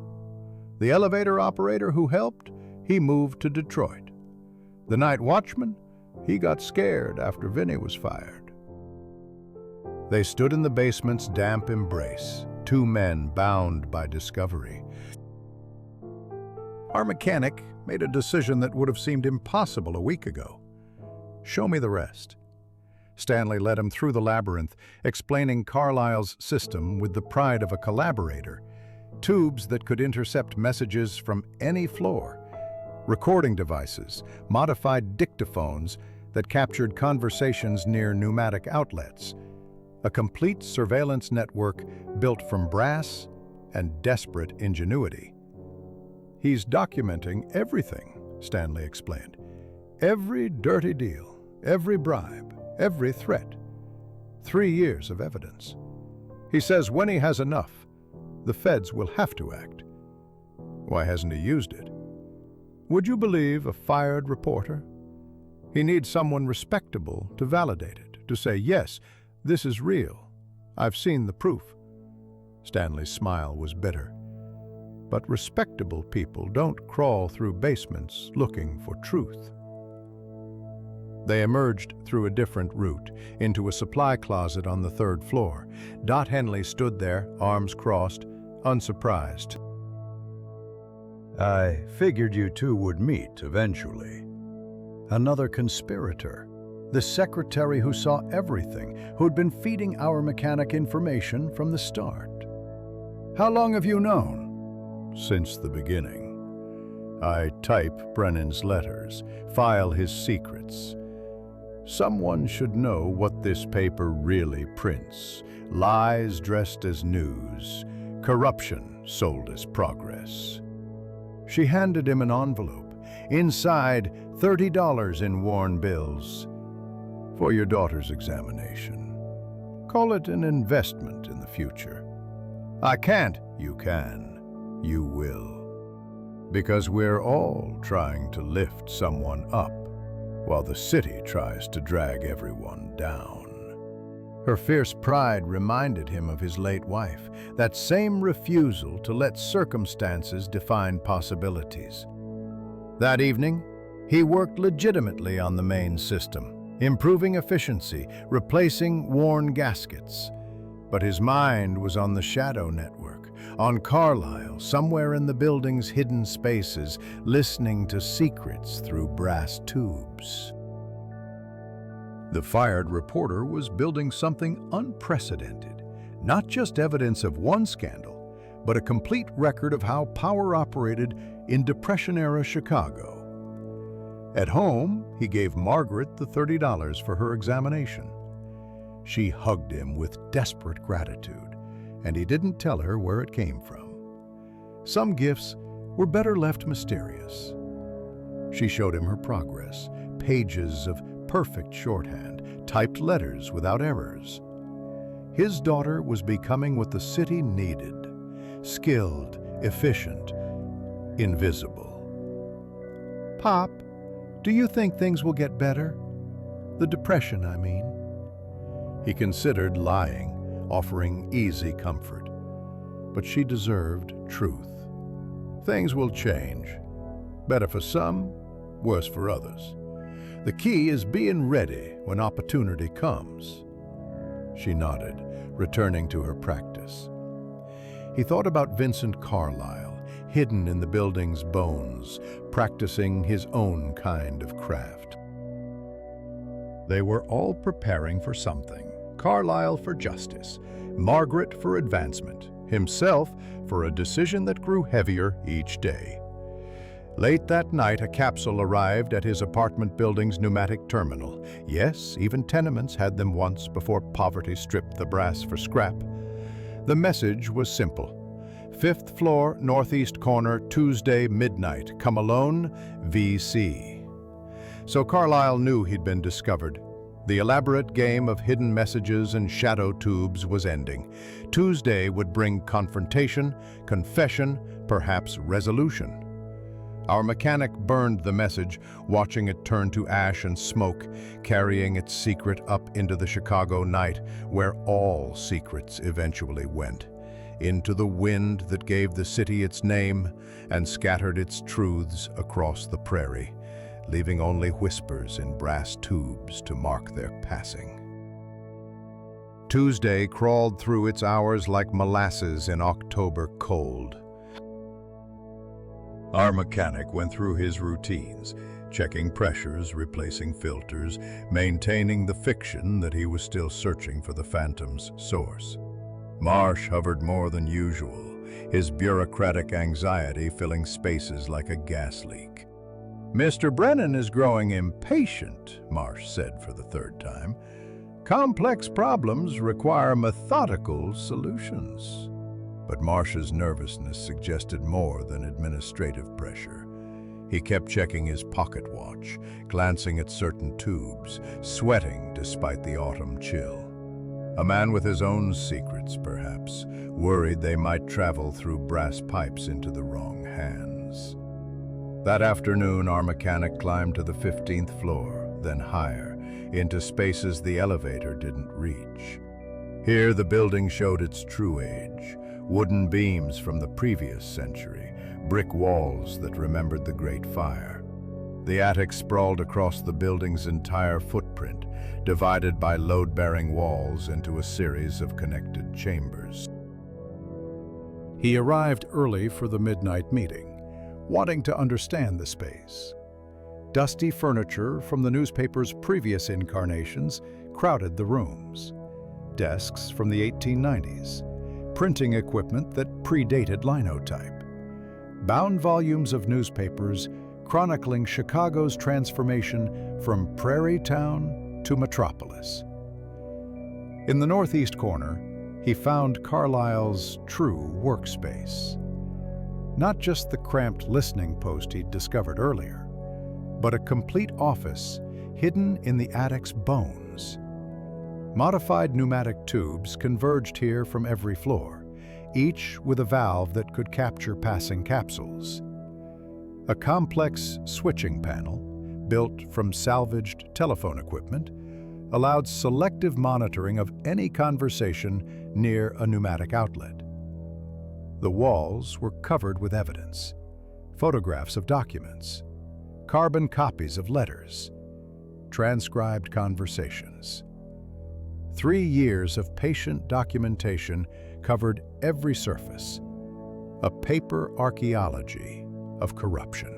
The elevator operator who helped, he moved to Detroit. The night watchman, he got scared after Vinny was fired. They stood in the basement's damp embrace, two men bound by discovery. Our mechanic made a decision that would have seemed impossible a week ago. Show me the rest. Stanley led him through the labyrinth, explaining Carlisle's system with the pride of a collaborator. Tubes that could intercept messages from any floor, recording devices, modified dictaphones that captured conversations near pneumatic outlets, a complete surveillance network built from brass and desperate ingenuity. He's documenting everything, Stanley explained. Every dirty deal, every bribe, every threat. 3 years of evidence. He says when he has enough, the feds will have to act. Why hasn't he used it? Would you believe a fired reporter? He needs someone respectable to validate it, to say, yes, this is real. I've seen the proof. Stanley's smile was bitter. But respectable people don't crawl through basements looking for truth. They emerged through a different route, into a supply closet on the 3rd floor. Dot Henley stood there, arms crossed, unsurprised. I figured you two would meet eventually. Another conspirator, the secretary who saw everything, who'd been feeding our mechanic information from the start. How long have you known? Since the beginning. I type Brennan's letters, file his secrets. Someone should know what this paper really prints. Lies dressed as news, corruption sold as progress. She handed him an envelope. Inside, $30 in worn bills. For your daughter's examination. Call it an investment in the future. I can't. You can. You will. Because we're all trying to lift someone up, while the city tries to drag everyone down. Her fierce pride reminded him of his late wife, that same refusal to let circumstances define possibilities. That evening, he worked legitimately on the main system, improving efficiency, replacing worn gaskets. But his mind was on the shadow network, on Carlisle, somewhere in the building's hidden spaces, listening to secrets through brass tubes. The fired reporter was building something unprecedented, not just evidence of one scandal, but a complete record of how power operated in Depression-era Chicago. At home, he gave Margaret the $30 for her examination. She hugged him with desperate gratitude, and he didn't tell her where it came from. Some gifts were better left mysterious. She showed him her progress, pages of perfect shorthand, typed letters without errors. His daughter was becoming what the city needed: skilled, efficient, invisible. Pop, do you think things will get better? The depression, I mean. He considered lying, offering easy comfort. But she deserved truth. Things will change. Better for some, worse for others. The key is being ready when opportunity comes. She nodded, returning to her practice. He thought about Vincent Carlisle, hidden in the building's bones, practicing his own kind of craft. They were all preparing for something. Carlisle for justice, Margaret for advancement, himself for a decision that grew heavier each day. Late that night, a capsule arrived at his apartment building's pneumatic terminal. Yes, even tenements had them once before poverty stripped the brass for scrap. The message was simple. 5th floor, northeast corner, Tuesday, midnight. Come alone, VC. So Carlisle knew he'd been discovered. The elaborate game of hidden messages and shadow tubes was ending. Tuesday would bring confrontation, confession, perhaps resolution. Our mechanic burned the message, watching it turn to ash and smoke, carrying its secret up into the Chicago night, where all secrets eventually went. into the wind that gave the city its name and scattered its truths across the prairie, leaving only whispers in brass tubes to mark their passing. Tuesday crawled through its hours like molasses in October cold. Our mechanic went through his routines, checking pressures, replacing filters, maintaining the fiction that he was still searching for the phantom's source. Marsh hovered more than usual, his bureaucratic anxiety filling spaces like a gas leak. "Mr. Brennan is growing impatient," Marsh said for the third time. "Complex problems require methodical solutions." But Marsh's nervousness suggested more than administrative pressure. He kept checking his pocket watch, glancing at certain tubes, sweating despite the autumn chill. A man with his own secrets, perhaps, worried they might travel through brass pipes into the wrong hands. That afternoon, our mechanic climbed to the 15th floor, then higher, into spaces the elevator didn't reach. Here, the building showed its true age: wooden beams from the previous century, brick walls that remembered the Great Fire. The attic sprawled across the building's entire footprint, divided by load-bearing walls into a series of connected chambers. He arrived early for the midnight meeting, wanting to understand the space. Dusty furniture from the newspaper's previous incarnations crowded the rooms. Desks from the 1890s, printing equipment that predated linotype. Bound volumes of newspapers chronicling Chicago's transformation from prairie town to metropolis. In the northeast corner, he found Carlyle's true workspace. Not just the cramped listening post he'd discovered earlier, but a complete office hidden in the attic's bones. Modified pneumatic tubes converged here from every floor, each with a valve that could capture passing capsules. A complex switching panel, built from salvaged telephone equipment, allowed selective monitoring of any conversation near a pneumatic outlet. The walls were covered with evidence: photographs of documents, carbon copies of letters, transcribed conversations. 3 years of patient documentation covered every surface, a paper archaeology of corruption.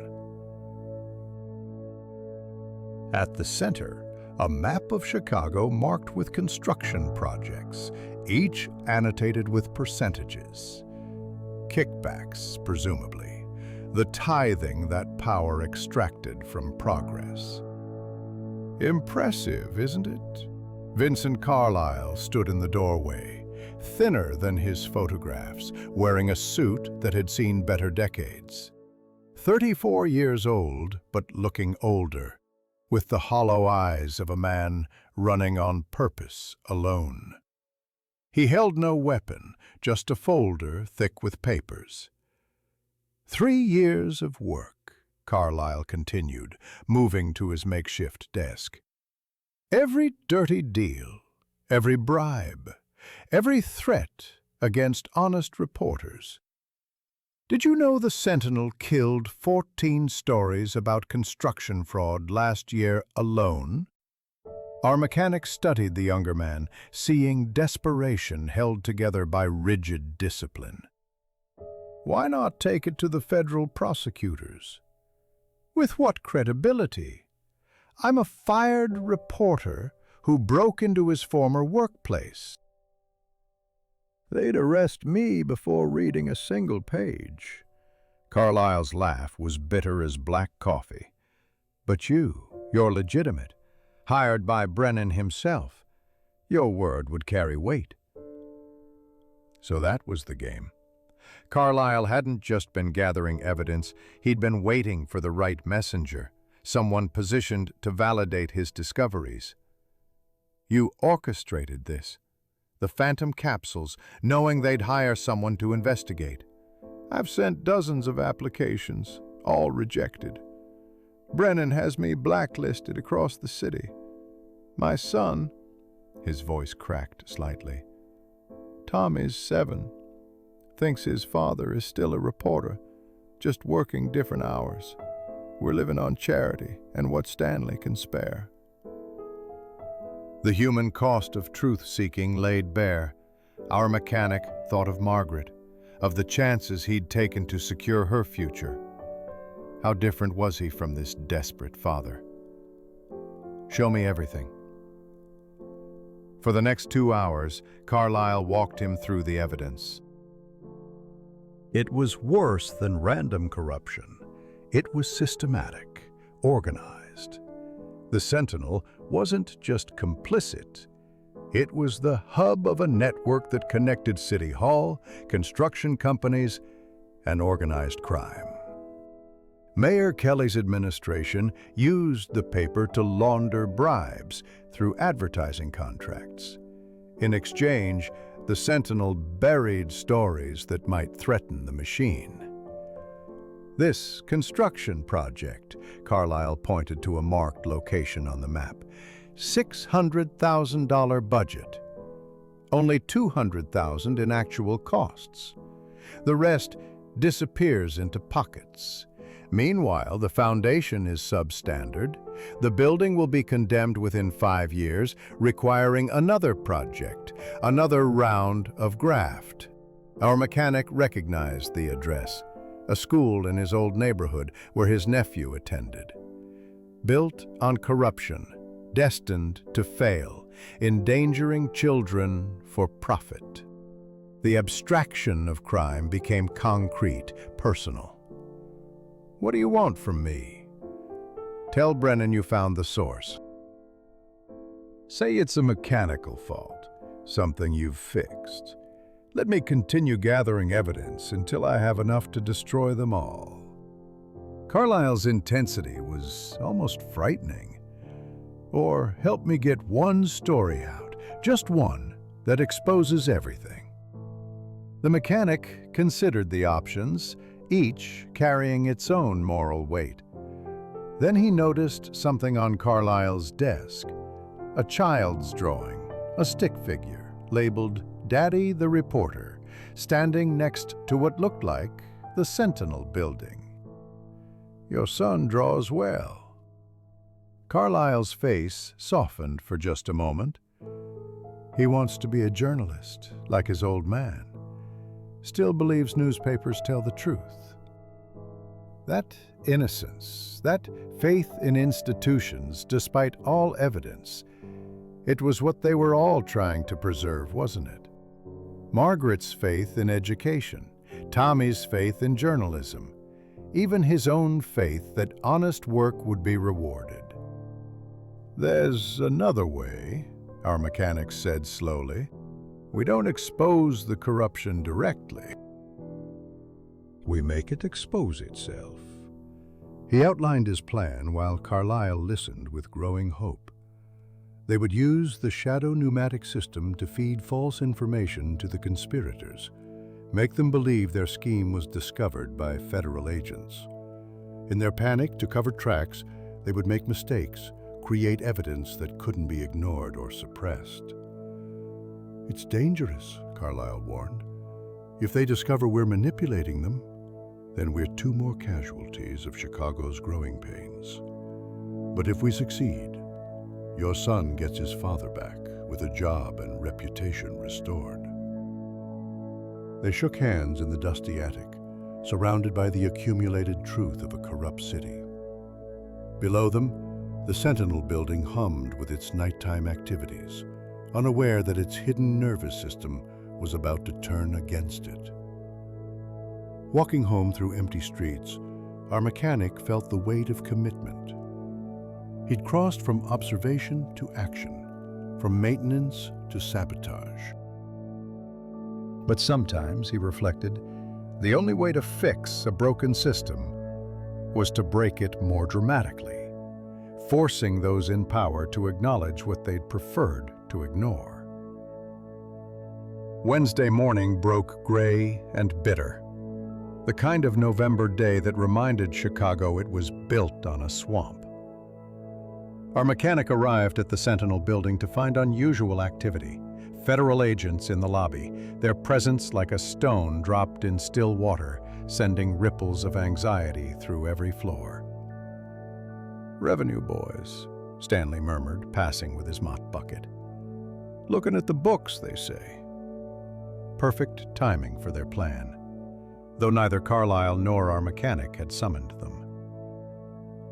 At the center, a map of Chicago marked with construction projects, each annotated with percentages. Kickbacks, presumably, the tithing that power extracted from progress. Impressive, isn't it? Vincent Carlyle stood in the doorway, thinner than his photographs, wearing a suit that had seen better decades. 34 years old, but looking older, with the hollow eyes of a man running on purpose alone. He held no weapon, just a folder thick with papers. 3 years of work, Carlyle continued, moving to his makeshift desk. Every dirty deal, every bribe, every threat against honest reporters. Did you know the Sentinel killed 14 stories about construction fraud last year alone? Our mechanic studied the younger man, seeing desperation held together by rigid discipline. Why not take it to the federal prosecutors? With what credibility? I'm a fired reporter who broke into his former workplace. They'd arrest me before reading a single page. Carlyle's laugh was bitter as black coffee. But you're legitimate, hired by Brennan himself. Your word would carry weight. So that was the game. Carlyle hadn't just been gathering evidence, he'd been waiting for the right messenger, someone positioned to validate his discoveries. You orchestrated this. The phantom capsules, knowing they'd hire someone to investigate. I've sent dozens of applications, all rejected. Brennan has me blacklisted across the city. My son, his voice cracked slightly. Tommy's 7. thinks his father is still a reporter, just working different hours. We're living on charity and what Stanley can spare. The human cost of truth-seeking laid bare. Our mechanic thought of Margaret, of the chances he'd taken to secure her future. How different was he from this desperate father? Show me everything. For the next 2 hours, Carlyle walked him through the evidence. It was worse than random corruption. It was systematic, organized. The Sentinel wasn't just complicit. It was the hub of a network that connected City Hall, construction companies, and organized crime. Mayor Kelly's administration used the paper to launder bribes through advertising contracts. In exchange, the Sentinel buried stories that might threaten the machine. This construction project, Carlyle pointed to a marked location on the map, $600,000 budget. Only $200,000 in actual costs. The rest disappears into pockets. Meanwhile, the foundation is substandard. The building will be condemned within 5 years, requiring another project, another round of graft. Our mechanic recognized the address, a school in his old neighborhood where his nephew attended. Built on corruption, destined to fail, endangering children for profit. The abstraction of crime became concrete, personal. What do you want from me? Tell Brennan you found the source. Say it's a mechanical fault, something you've fixed. Let me continue gathering evidence until I have enough to destroy them all. Carlyle's intensity was almost frightening. Or help me get one story out, just one, that exposes everything. The mechanic considered the options, each carrying its own moral weight. Then he noticed something on Carlyle's desk, a child's drawing, a stick figure, labeled Daddy the Reporter, standing next to what looked like the Sentinel building. Your son draws well. Carlyle's face softened for just a moment. He wants to be a journalist, like his old man. Still believes newspapers tell the truth. That innocence, that faith in institutions despite all evidence, it was what they were all trying to preserve, wasn't it? Margaret's faith in education, Tommy's faith in journalism, even his own faith that honest work would be rewarded. There's another way, our mechanic said slowly. We don't expose the corruption directly. We make it expose itself. He outlined his plan while Carlyle listened with growing hope. They would use the shadow pneumatic system to feed false information to the conspirators, make them believe their scheme was discovered by federal agents. In their panic to cover tracks, they would make mistakes, create evidence that couldn't be ignored or suppressed. It's dangerous, Carlyle warned. If they discover we're manipulating them, then we're 2 more casualties of Chicago's growing pains. But if we succeed, your son gets his father back with a job and reputation restored. They shook hands in the dusty attic, surrounded by the accumulated truth of a corrupt city. Below them, the Sentinel building hummed with its nighttime activities, unaware that its hidden nervous system was about to turn against it. Walking home through empty streets, our mechanic felt the weight of commitment. He'd crossed from observation to action, from maintenance to sabotage. But sometimes, he reflected, the only way to fix a broken system was to break it more dramatically, forcing those in power to acknowledge what they'd preferred to ignore. Wednesday morning broke gray and bitter, the kind of November day that reminded Chicago it was built on a swamp. Our mechanic arrived at the Sentinel building to find unusual activity, Federal agents in the lobby, their presence like a stone dropped in still water, sending ripples of anxiety through every floor. "Revenue boys," Stanley murmured, passing with his mop bucket. "Looking at the books, they say." Perfect timing for their plan, though neither Carlyle nor our mechanic had summoned them.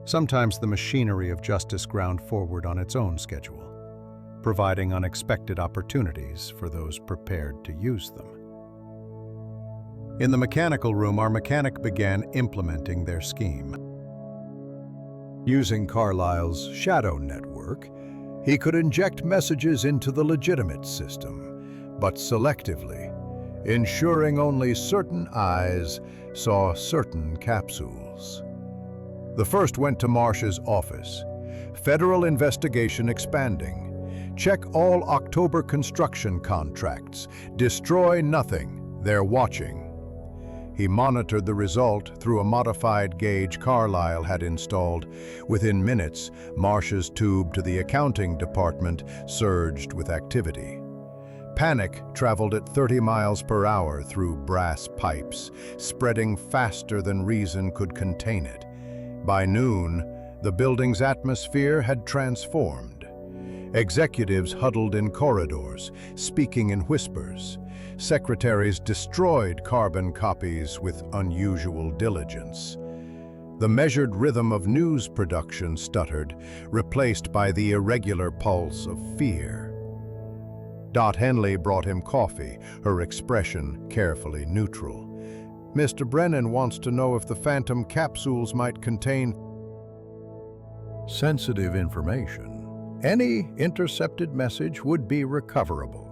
Sometimes the machinery of justice ground forward on its own schedule, providing unexpected opportunities for those prepared to use them. In the mechanical room, our mechanic began implementing their scheme. Using Carlyle's shadow network, he could inject messages into the legitimate system, but selectively, ensuring only certain eyes saw certain capsules. The first went to Marsh's office. Federal investigation expanding. Check all October construction contracts. Destroy nothing. They're watching. He monitored the result through a modified gauge Carlyle had installed. Within minutes, Marsh's tube to the accounting department surged with activity. Panic traveled at 30 miles per hour through brass pipes, spreading faster than reason could contain it. By noon, the building's atmosphere had transformed. Executives huddled in corridors, speaking in whispers. Secretaries destroyed carbon copies with unusual diligence. The measured rhythm of news production stuttered, replaced by the irregular pulse of fear. Dot Henley brought him coffee, her expression carefully neutral. "Mr. Brennan wants to know if the phantom capsules might contain sensitive information. Any intercepted message would be recoverable.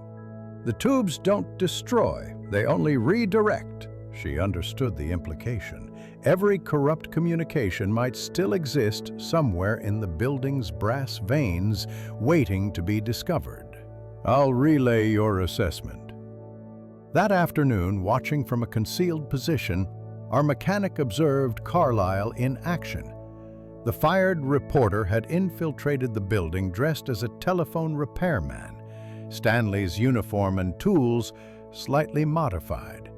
The tubes don't destroy, they only redirect." She understood the implication. Every corrupt communication might still exist somewhere in the building's brass veins, waiting to be discovered. "I'll relay your assessment." That afternoon, watching from a concealed position, our mechanic observed Carlyle in action. The fired reporter had infiltrated the building dressed as a telephone repairman, Stanley's uniform and tools slightly modified.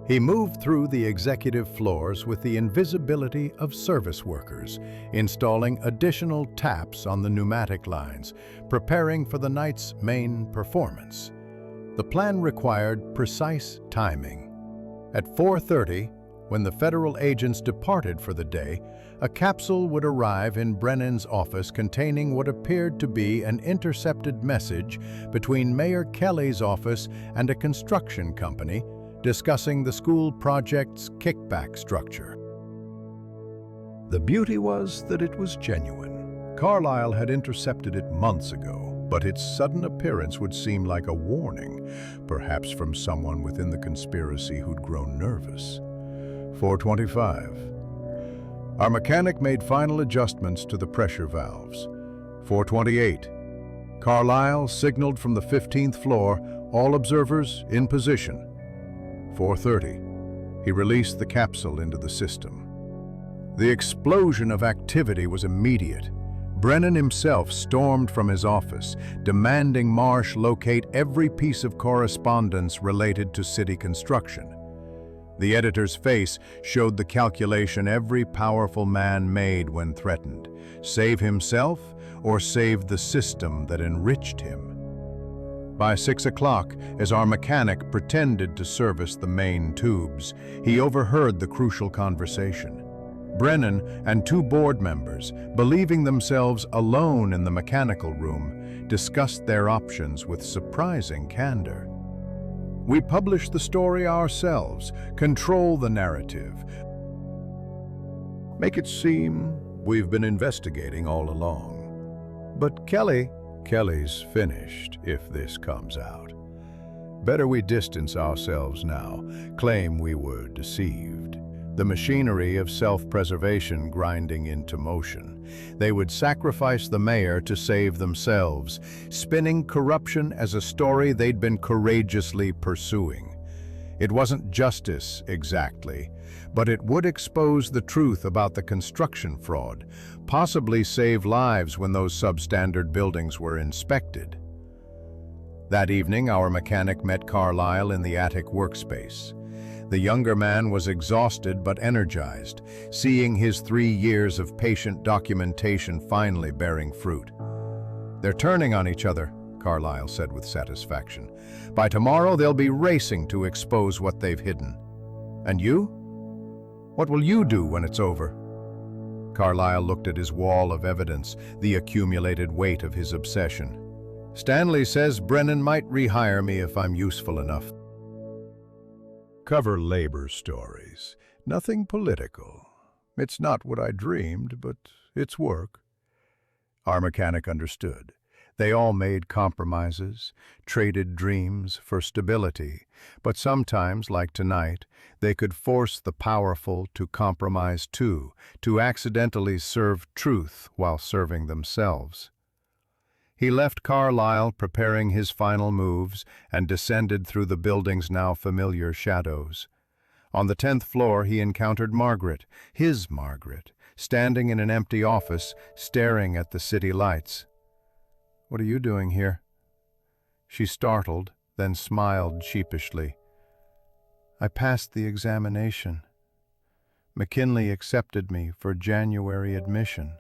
He moved through the executive floors with the invisibility of service workers, installing additional taps on the pneumatic lines, preparing for the night's main performance. The plan required precise timing. At 4:30, when the federal agents departed for the day, a capsule would arrive in Brennan's office containing what appeared to be an intercepted message between Mayor Kelly's office and a construction company discussing the school project's kickback structure. The beauty was that it was genuine. Carlyle had intercepted it months ago, but its sudden appearance would seem like a warning, perhaps from someone within the conspiracy who'd grown nervous. 4:25. Our mechanic made final adjustments to the pressure valves. 4:28. Carlyle signaled from the 15th floor, all observers in position. 4:30. He released the capsule into the system. The explosion of activity was immediate. Brennan himself stormed from his office, demanding Marsh locate every piece of correspondence related to city construction. The editor's face showed the calculation every powerful man made when threatened: save himself or save the system that enriched him. By 6 o'clock, as our mechanic pretended to service the main tubes, he overheard the crucial conversation. Brennan and two board members, believing themselves alone in the mechanical room, discussed their options with surprising candor. "We publish the story ourselves, control the narrative. Make it seem we've been investigating all along. But Kelly's finished if this comes out. Better we distance ourselves now, claim we were deceived." The machinery of self-preservation grinding into motion. They would sacrifice the mayor to save themselves, spinning corruption as a story they'd been courageously pursuing. It wasn't justice, exactly, but it would expose the truth about the construction fraud, possibly save lives when those substandard buildings were inspected. That evening, our mechanic met Carlyle in the attic workspace. The younger man was exhausted but energized, seeing his 3 years of patient documentation finally bearing fruit. "They're turning on each other," Carlyle said with satisfaction. "By tomorrow, they'll be racing to expose what they've hidden. And you? What will you do when it's over?" Carlyle looked at his wall of evidence, the accumulated weight of his obsession. "Stanley says Brennan might rehire me if I'm useful enough." Cover labor stories. Nothing political. It's not what I dreamed, but it's work. Our mechanic understood. They all made compromises, traded dreams for stability, but sometimes, like tonight, they could force the powerful to compromise too, to accidentally serve truth while serving themselves. He left Carlyle preparing his final moves and descended through the building's now familiar shadows. On the 10th floor, he encountered Margaret, his Margaret, standing in an empty office, staring at the city lights. "What are you doing here?" She startled, then smiled sheepishly. "I passed the examination. McKinley accepted me for January admission.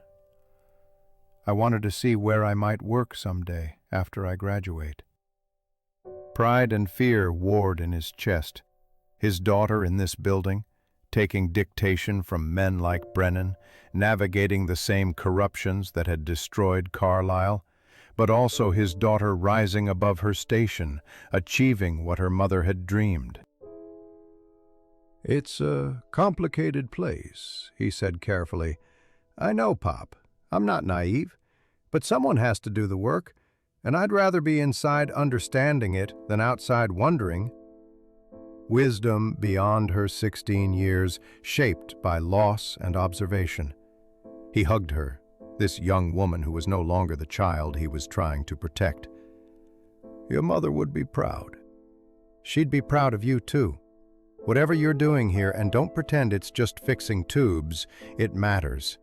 I wanted to see where I might work someday after I graduate." Pride and fear warred in his chest. His daughter in this building, taking dictation from men like Brennan, navigating the same corruptions that had destroyed Carlyle, but also his daughter rising above her station, achieving what her mother had dreamed. "It's a complicated place," he said carefully. "I know, Pop. I'm not naive. But someone has to do the work, and I'd rather be inside understanding it than outside wondering." Wisdom beyond her 16 years, shaped by loss and observation. He hugged her, this young woman who was no longer the child he was trying to protect. "Your mother would be proud." "She'd be proud of you too. Whatever you're doing here, and don't pretend it's just fixing tubes, it matters."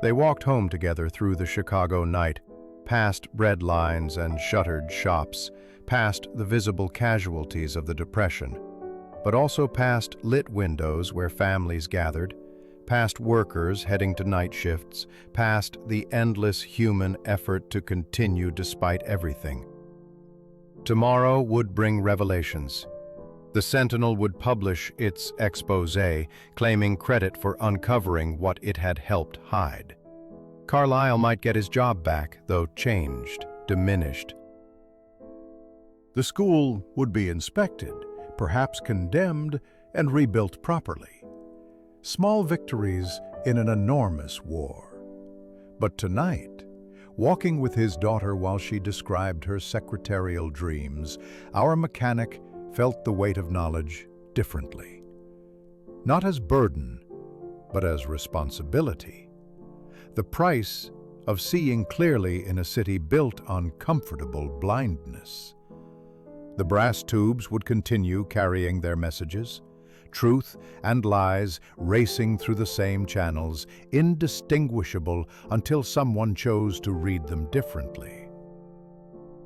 They walked home together through the Chicago night, past bread lines and shuttered shops, past the visible casualties of the Depression, but also past lit windows where families gathered, past workers heading to night shifts, past the endless human effort to continue despite everything. Tomorrow would bring revelations. The Sentinel would publish its exposé, claiming credit for uncovering what it had helped hide. Carlyle might get his job back, though changed, diminished. The school would be inspected, perhaps condemned, and rebuilt properly. Small victories in an enormous war. But tonight, walking with his daughter while she described her secretarial dreams, our mechanic felt the weight of knowledge differently. Not as burden, but as responsibility. The price of seeing clearly in a city built on comfortable blindness. The brass tubes would continue carrying their messages, truth and lies racing through the same channels, indistinguishable until someone chose to read them differently.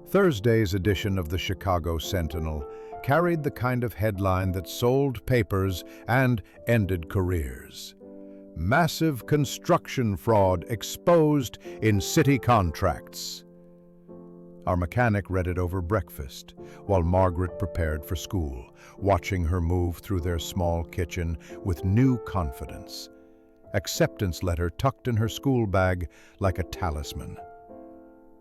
Thursday's edition of the Chicago Sentinel carried the kind of headline that sold papers and ended careers. Massive construction fraud exposed in city contracts. Our mechanic read it over breakfast, while Margaret prepared for school, watching her move through their small kitchen with new confidence. Acceptance letter tucked in her school bag like a talisman.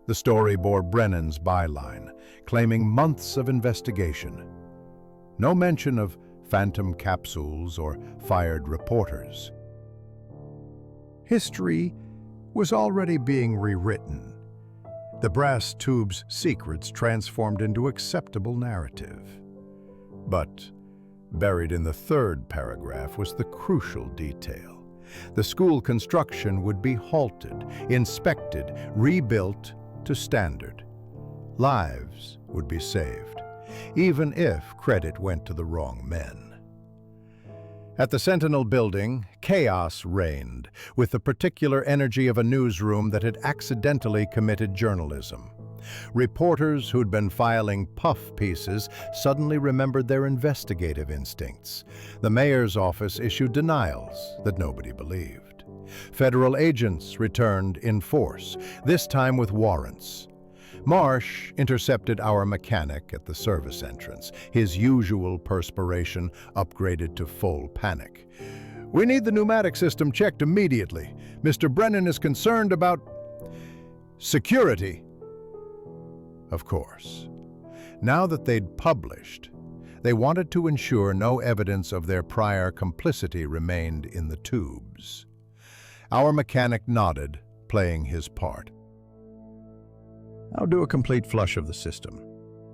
The story bore Brennan's byline, claiming months of investigation. No mention of phantom capsules or fired reporters. History was already being rewritten. The brass tube's secrets transformed into acceptable narrative. But buried in the third paragraph was the crucial detail. The school construction would be halted, inspected, rebuilt to standard. Lives would be saved, even if credit went to the wrong men. At the Sentinel building, chaos reigned, with the particular energy of a newsroom that had accidentally committed journalism. Reporters who'd been filing puff pieces suddenly remembered their investigative instincts. The mayor's office issued denials that nobody believed. Federal agents returned in force, this time with warrants. Marsh intercepted our mechanic at the service entrance, his usual perspiration upgraded to full panic. "We need the pneumatic system checked immediately. Mr. Brennan is concerned about security." Of course. Now that they'd published, they wanted to ensure no evidence of their prior complicity remained in the tubes. Our mechanic nodded, playing his part. "I'll do a complete flush of the system."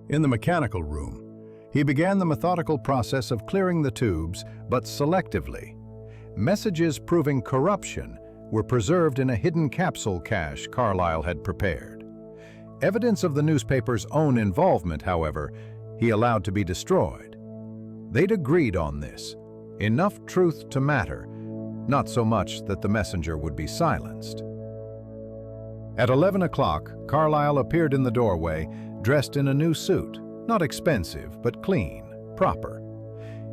In the mechanical room, he began the methodical process of clearing the tubes, but selectively. Messages proving corruption were preserved in a hidden capsule cache Carlyle had prepared. Evidence of the newspaper's own involvement, however, he allowed to be destroyed. They'd agreed on this. Enough truth to matter, not so much that the messenger would be silenced. At 11 o'clock, Carlyle appeared in the doorway, dressed in a new suit, not expensive, but clean, proper.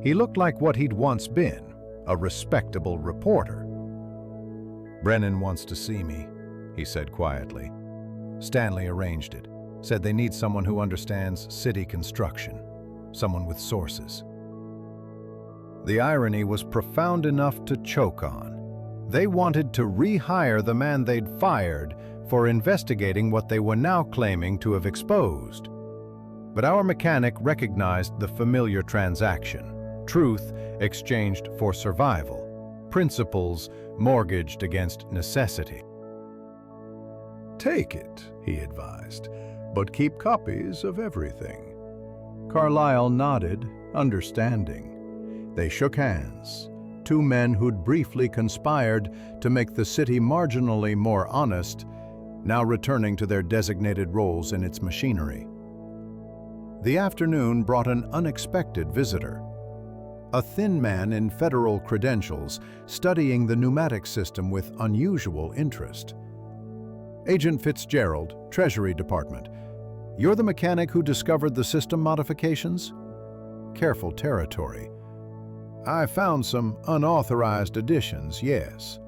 He looked like what he'd once been, a respectable reporter. "Brennan wants to see me," he said quietly. Stanley arranged it, said they need someone who understands city construction, someone with sources. The irony was profound enough to choke on. They wanted to rehire the man they'd fired for investigating what they were now claiming to have exposed. But our mechanic recognized the familiar transaction: truth exchanged for survival, principles mortgaged against necessity. "Take it," he advised, "but keep copies of everything." Carlyle nodded, understanding. They shook hands, two men who'd briefly conspired to make the city marginally more honest, now returning to their designated roles in its machinery. The afternoon brought an unexpected visitor. A thin man in federal credentials, studying the pneumatic system with unusual interest. "Agent Fitzgerald, Treasury Department. You're the mechanic who discovered the system modifications?" Careful territory. "I found some unauthorized additions, yes."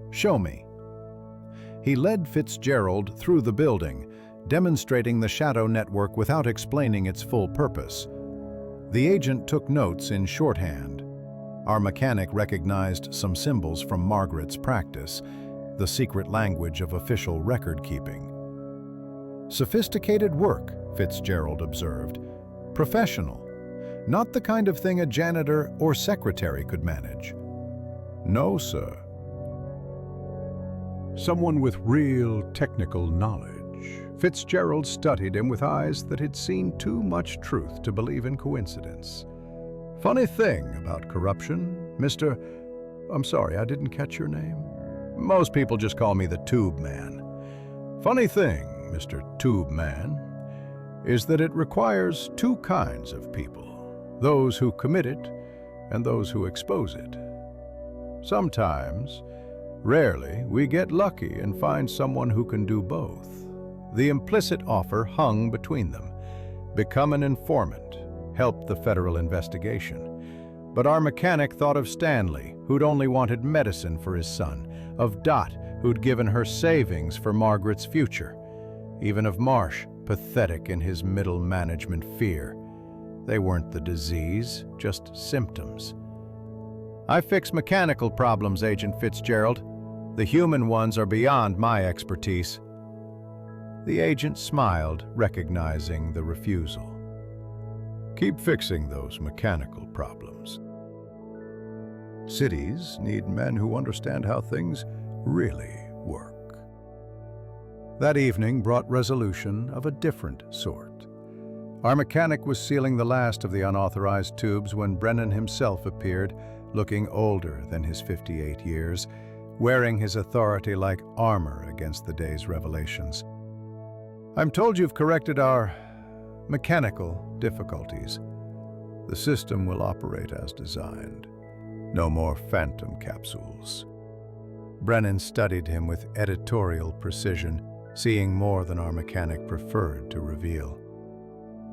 "Show me." He led Fitzgerald through the building, demonstrating the shadow network without explaining its full purpose. The agent took notes in shorthand. Our mechanic recognized some symbols from Margaret's practice, the secret language of official record-keeping. "Sophisticated work," Fitzgerald observed. "Professional. Not the kind of thing a janitor or secretary could manage." "No, sir." "Someone with real technical knowledge." Fitzgerald studied him with eyes that had seen too much truth to believe in coincidence. "Funny thing about corruption, Mr. I'm sorry, I didn't catch your name." "Most people just call me the Tube Man." "Funny thing, Mr. Tube Man, is that it requires two kinds of people, those who commit it and those who expose it. Sometimes, rarely, we get lucky and find someone who can do both." The implicit offer hung between them. Become an informant, help the federal investigation. But our mechanic thought of Stanley, who'd only wanted medicine for his son, of Dot, who'd given her savings for Margaret's future, even of Marsh, pathetic in his middle management fear. They weren't the disease, just symptoms. "I fix mechanical problems, Agent Fitzgerald. The human ones are beyond my expertise." The agent smiled, recognizing the refusal. "Keep fixing those mechanical problems. Cities need men who understand how things really work." That evening brought resolution of a different sort. Our mechanic was sealing the last of the unauthorized tubes when Brennan himself appeared, looking older than his 58 years, wearing his authority like armor against the day's revelations. "I'm told you've corrected our mechanical difficulties. The system will operate as designed. No more phantom capsules." Brennan studied him with editorial precision, seeing more than our mechanic preferred to reveal.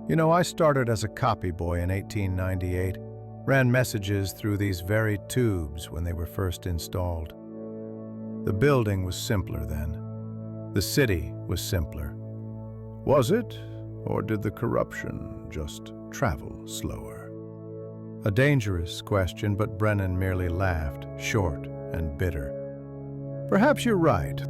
You know, I started as a copy boy in 1898, ran messages through these very tubes when they were first installed. The building was simpler then. The city was simpler. Was it, or did the corruption just travel slower? A dangerous question, but Brennan merely laughed, short and bitter. Perhaps you're right.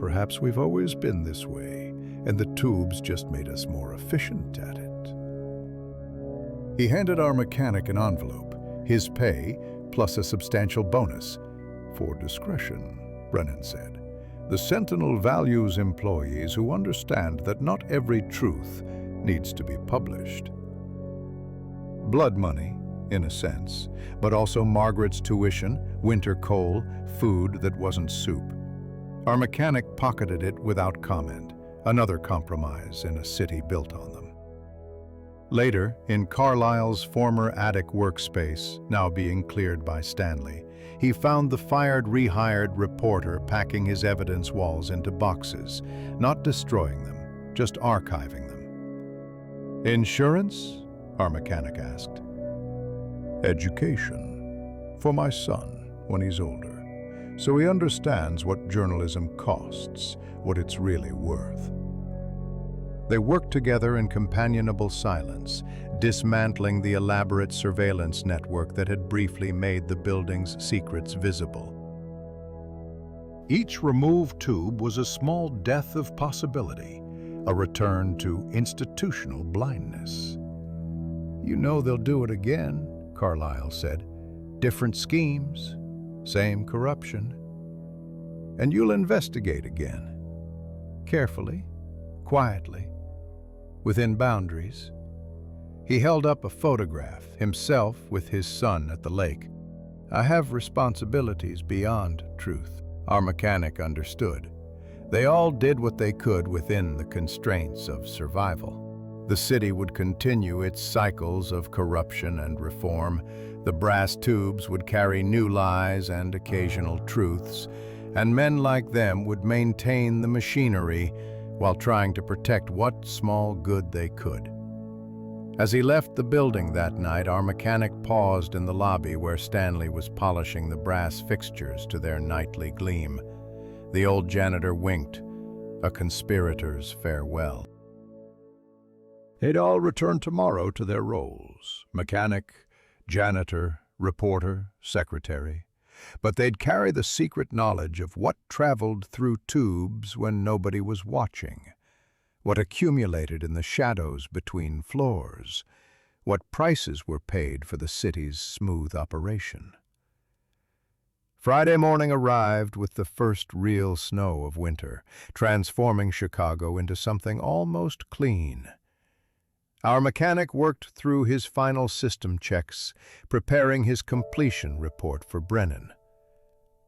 Perhaps we've always been this way, and the tubes just made us more efficient at it. He handed our mechanic an envelope, his pay plus a substantial bonus. For discretion, Brennan said. The Sentinel values employees who understand that not every truth needs to be published. Blood money, in a sense, but also Margaret's tuition, winter coal, food that wasn't soup. Our mechanic pocketed it without comment, another compromise in a city built on them. Later, in Carlyle's former attic workspace, now being cleared by Stanley, he found the rehired reporter packing his evidence walls into boxes, not destroying them, just archiving them. Insurance? Our mechanic asked. Education. For my son, when he's older, so he understands what journalism costs, what it's really worth. They worked together in companionable silence, dismantling the elaborate surveillance network that had briefly made the building's secrets visible. Each removed tube was a small death of possibility, a return to institutional blindness. You know they'll do it again, Carlyle said. Different schemes, same corruption. And you'll investigate again. Carefully, quietly, within boundaries. He held up a photograph, himself with his son at the lake. I have responsibilities beyond truth. Our mechanic understood. They all did what they could within the constraints of survival. The city would continue its cycles of corruption and reform. The brass tubes would carry new lies and occasional truths, and men like them would maintain the machinery while trying to protect what small good they could. As he left the building that night, our mechanic paused in the lobby where Stanley was polishing the brass fixtures to their nightly gleam. The old janitor winked, a conspirator's farewell. They'd all return tomorrow to their roles, mechanic, janitor, reporter, secretary. But they'd carry the secret knowledge of what traveled through tubes when nobody was watching, what accumulated in the shadows between floors, what prices were paid for the city's smooth operation. Friday morning arrived with the first real snow of winter, transforming Chicago into something almost clean. Our mechanic worked through his final system checks, preparing his completion report for Brennan.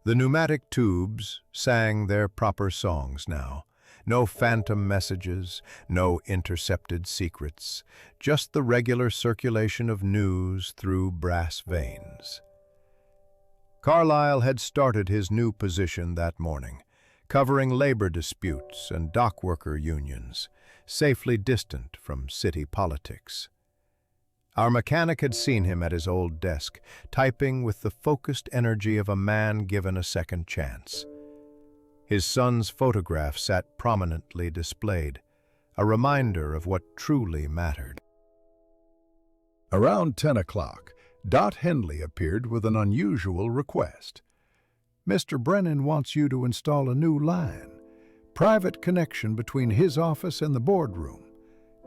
The pneumatic tubes sang their proper songs now. No phantom messages, no intercepted secrets, just the regular circulation of news through brass veins. Carlyle had started his new position that morning, covering labor disputes and dockworker unions, safely distant from city politics. Our mechanic had seen him at his old desk, typing with the focused energy of a man given a second chance. His son's photograph sat prominently displayed, a reminder of what truly mattered. Around 10 o'clock, Dot Henley appeared with an unusual request. Mr. Brennan wants you to install a new line, private connection between his office and the boardroom,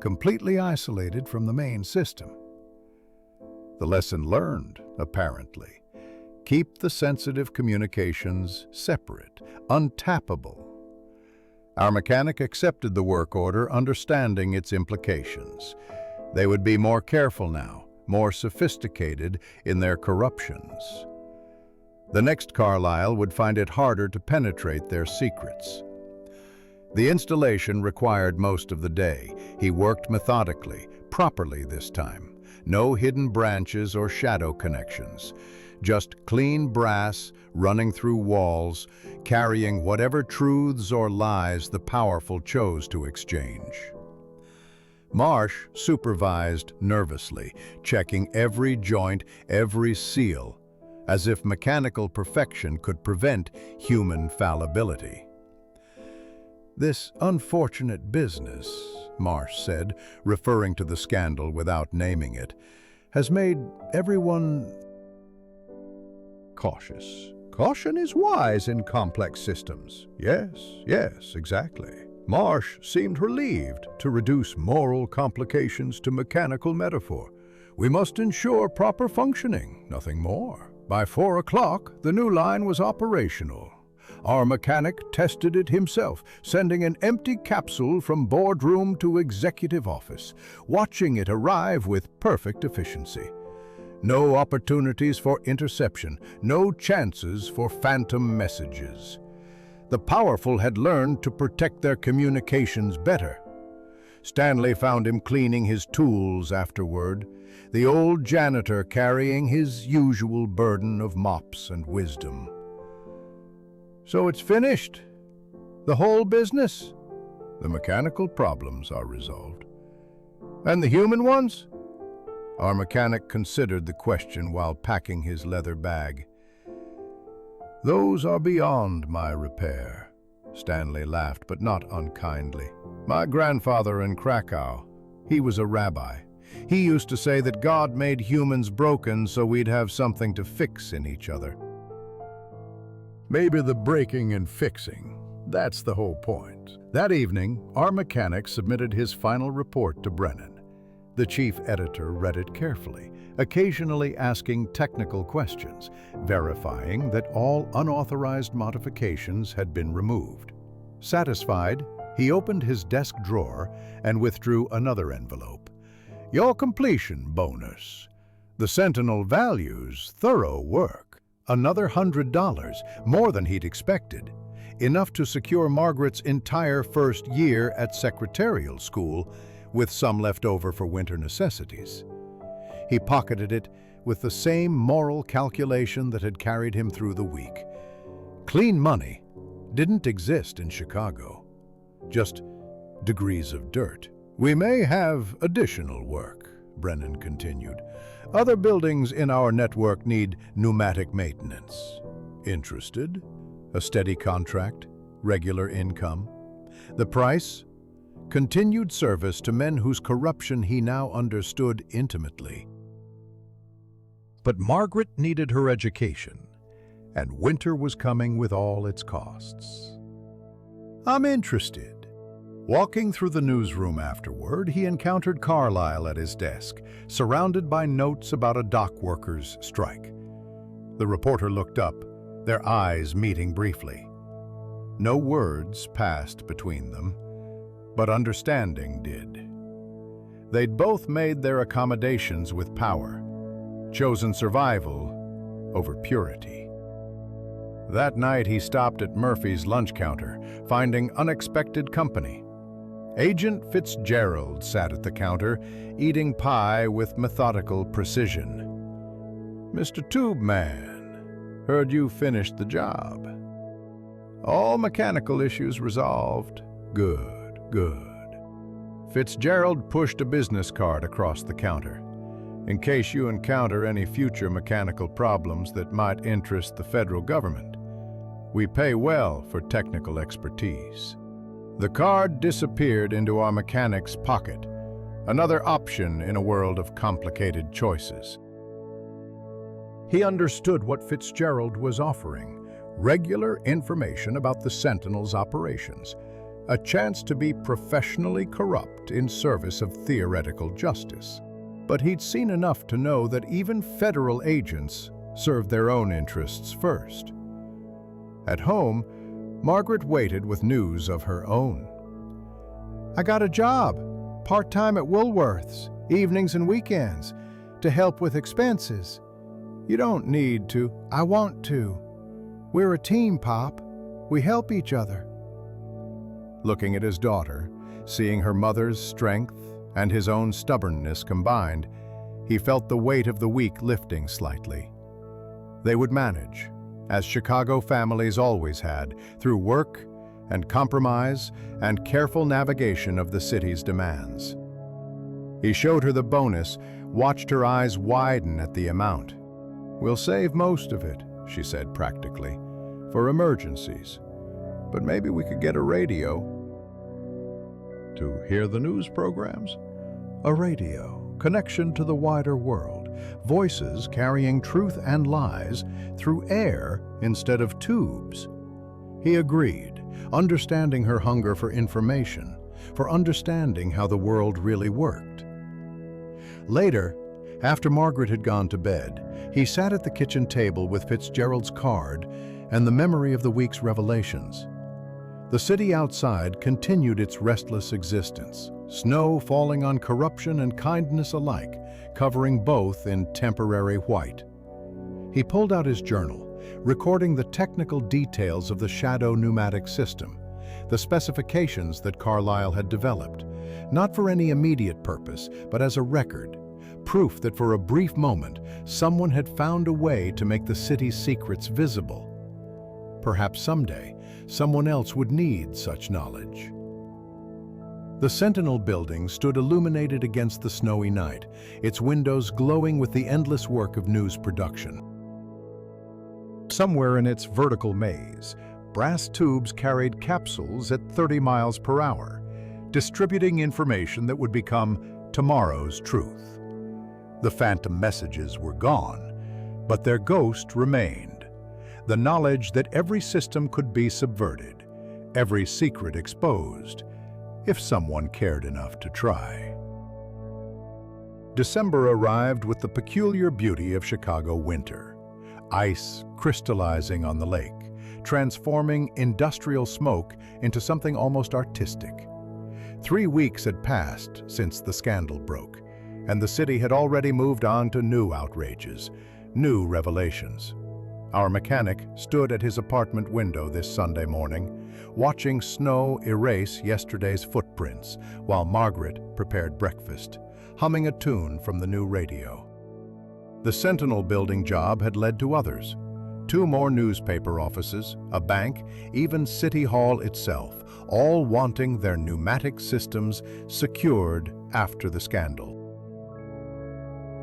completely isolated from the main system. The lesson learned, apparently. Keep the sensitive communications separate, untappable. Our mechanic accepted the work order, understanding its implications. They would be more careful now, more sophisticated in their corruptions. The next Carlyle would find it harder to penetrate their secrets. The installation required most of the day. He worked methodically, properly this time. No hidden branches or shadow connections. just clean brass running through walls, carrying whatever truths or lies the powerful chose to exchange. Marsh supervised nervously, checking every joint, every seal, as if mechanical perfection could prevent human fallibility. "This unfortunate business," Marsh said, referring to the scandal without naming it, "has made everyone cautious. Caution is wise in complex systems." Yes, exactly. Marsh seemed relieved to reduce moral complications to mechanical metaphor. "We must ensure proper functioning, nothing more." By 4 o'clock, the new line was operational. Our mechanic tested it himself, sending an empty capsule from boardroom to executive office, watching it arrive with perfect efficiency. No opportunities for interception, no chances for phantom messages. The powerful had learned to protect their communications better. Stanley found him cleaning his tools afterward, the old janitor carrying his usual burden of mops and wisdom. "So it's finished? The whole business?" "The mechanical problems are resolved." "And the human ones?" Our mechanic considered the question while packing his leather bag. "Those are beyond my repair." Stanley laughed, but not unkindly. "My grandfather in Krakow, he was a rabbi. He used to say that God made humans broken so we'd have something to fix in each other." Maybe the breaking and fixing, that's the whole point. That evening, our mechanic submitted his final report to Brennan. The chief editor read it carefully, occasionally asking technical questions, verifying that all unauthorized modifications had been removed. Satisfied, he opened his desk drawer and withdrew another envelope. "Your completion bonus. The Sentinel values thorough work." Another $100, more than he'd expected, enough to secure Margaret's entire first year at secretarial school, with some left over for winter necessities. He pocketed it with the same moral calculation that had carried him through the week. Clean money didn't exist in Chicago, just degrees of dirt. "We may have additional work," Brennan continued. "Other buildings in our network need pneumatic maintenance." Interested? A steady contract, regular income. The price? Continued service to men whose corruption he now understood intimately. But Margaret needed her education, and winter was coming with all its costs. "I'm interested." Walking through the newsroom afterward, he encountered Carlyle at his desk, surrounded by notes about a dock workers' strike. The reporter looked up, their eyes meeting briefly. No words passed between them, but understanding did. They'd both made their accommodations with power, chosen survival over purity. That night he stopped at Murphy's lunch counter, finding unexpected company. Agent Fitzgerald sat at the counter, eating pie with methodical precision. "Mr. Tube Man, heard you finished the job." "All mechanical issues resolved." "Good, good." Fitzgerald pushed a business card across the counter. "In case you encounter any future mechanical problems that might interest the federal government. We pay well for technical expertise." The card disappeared into our mechanic's pocket, another option in a world of complicated choices. He understood what Fitzgerald was offering: regular information about the Sentinel's operations, a chance to be professionally corrupt in service of theoretical justice. But he'd seen enough to know that even federal agents served their own interests first. At home, Margaret waited with news of her own. "I got a job, part-time at Woolworth's, evenings and weekends, to help with expenses." "You don't need to." "I want to. We're a team, Pop. We help each other." Looking at his daughter, seeing her mother's strength and his own stubbornness combined, he felt the weight of the week lifting slightly. They would manage, as Chicago families always had, through work and compromise and careful navigation of the city's demands. He showed her the bonus, watched her eyes widen at the amount. "We'll save most of it," she said practically, "for emergencies. But maybe we could get a radio." To hear the news programs? A radio, connection to the wider world, voices carrying truth and lies through air instead of tubes. He agreed, understanding her hunger for information, for understanding how the world really worked. Later, after Margaret had gone to bed, he sat at the kitchen table with Fitzgerald's card and the memory of the week's revelations. The city outside continued its restless existence, snow falling on corruption and kindness alike, covering both in temporary white. He pulled out his journal, recording the technical details of the shadow pneumatic system, the specifications that Carlyle had developed, not for any immediate purpose, but as a record, proof that for a brief moment, someone had found a way to make the city's secrets visible. Perhaps someday, someone else would need such knowledge. The Sentinel building stood illuminated against the snowy night, its windows glowing with the endless work of news production. Somewhere in its vertical maze, brass tubes carried capsules at 30 miles per hour, distributing information that would become tomorrow's truth. The phantom messages were gone, but their ghost remained. The knowledge that every system could be subverted, every secret exposed, if someone cared enough to try. December arrived with the peculiar beauty of Chicago winter. Ice crystallizing on the lake, transforming industrial smoke into something almost artistic. 3 weeks had passed since the scandal broke, and the city had already moved on to new outrages, new revelations. Our mechanic stood at his apartment window this Sunday morning, watching snow erase yesterday's footprints while Margaret prepared breakfast, humming a tune from the new radio. The Sentinel building job had led to others. 2 more newspaper offices, a bank, even City Hall itself, all wanting their pneumatic systems secured after the scandal.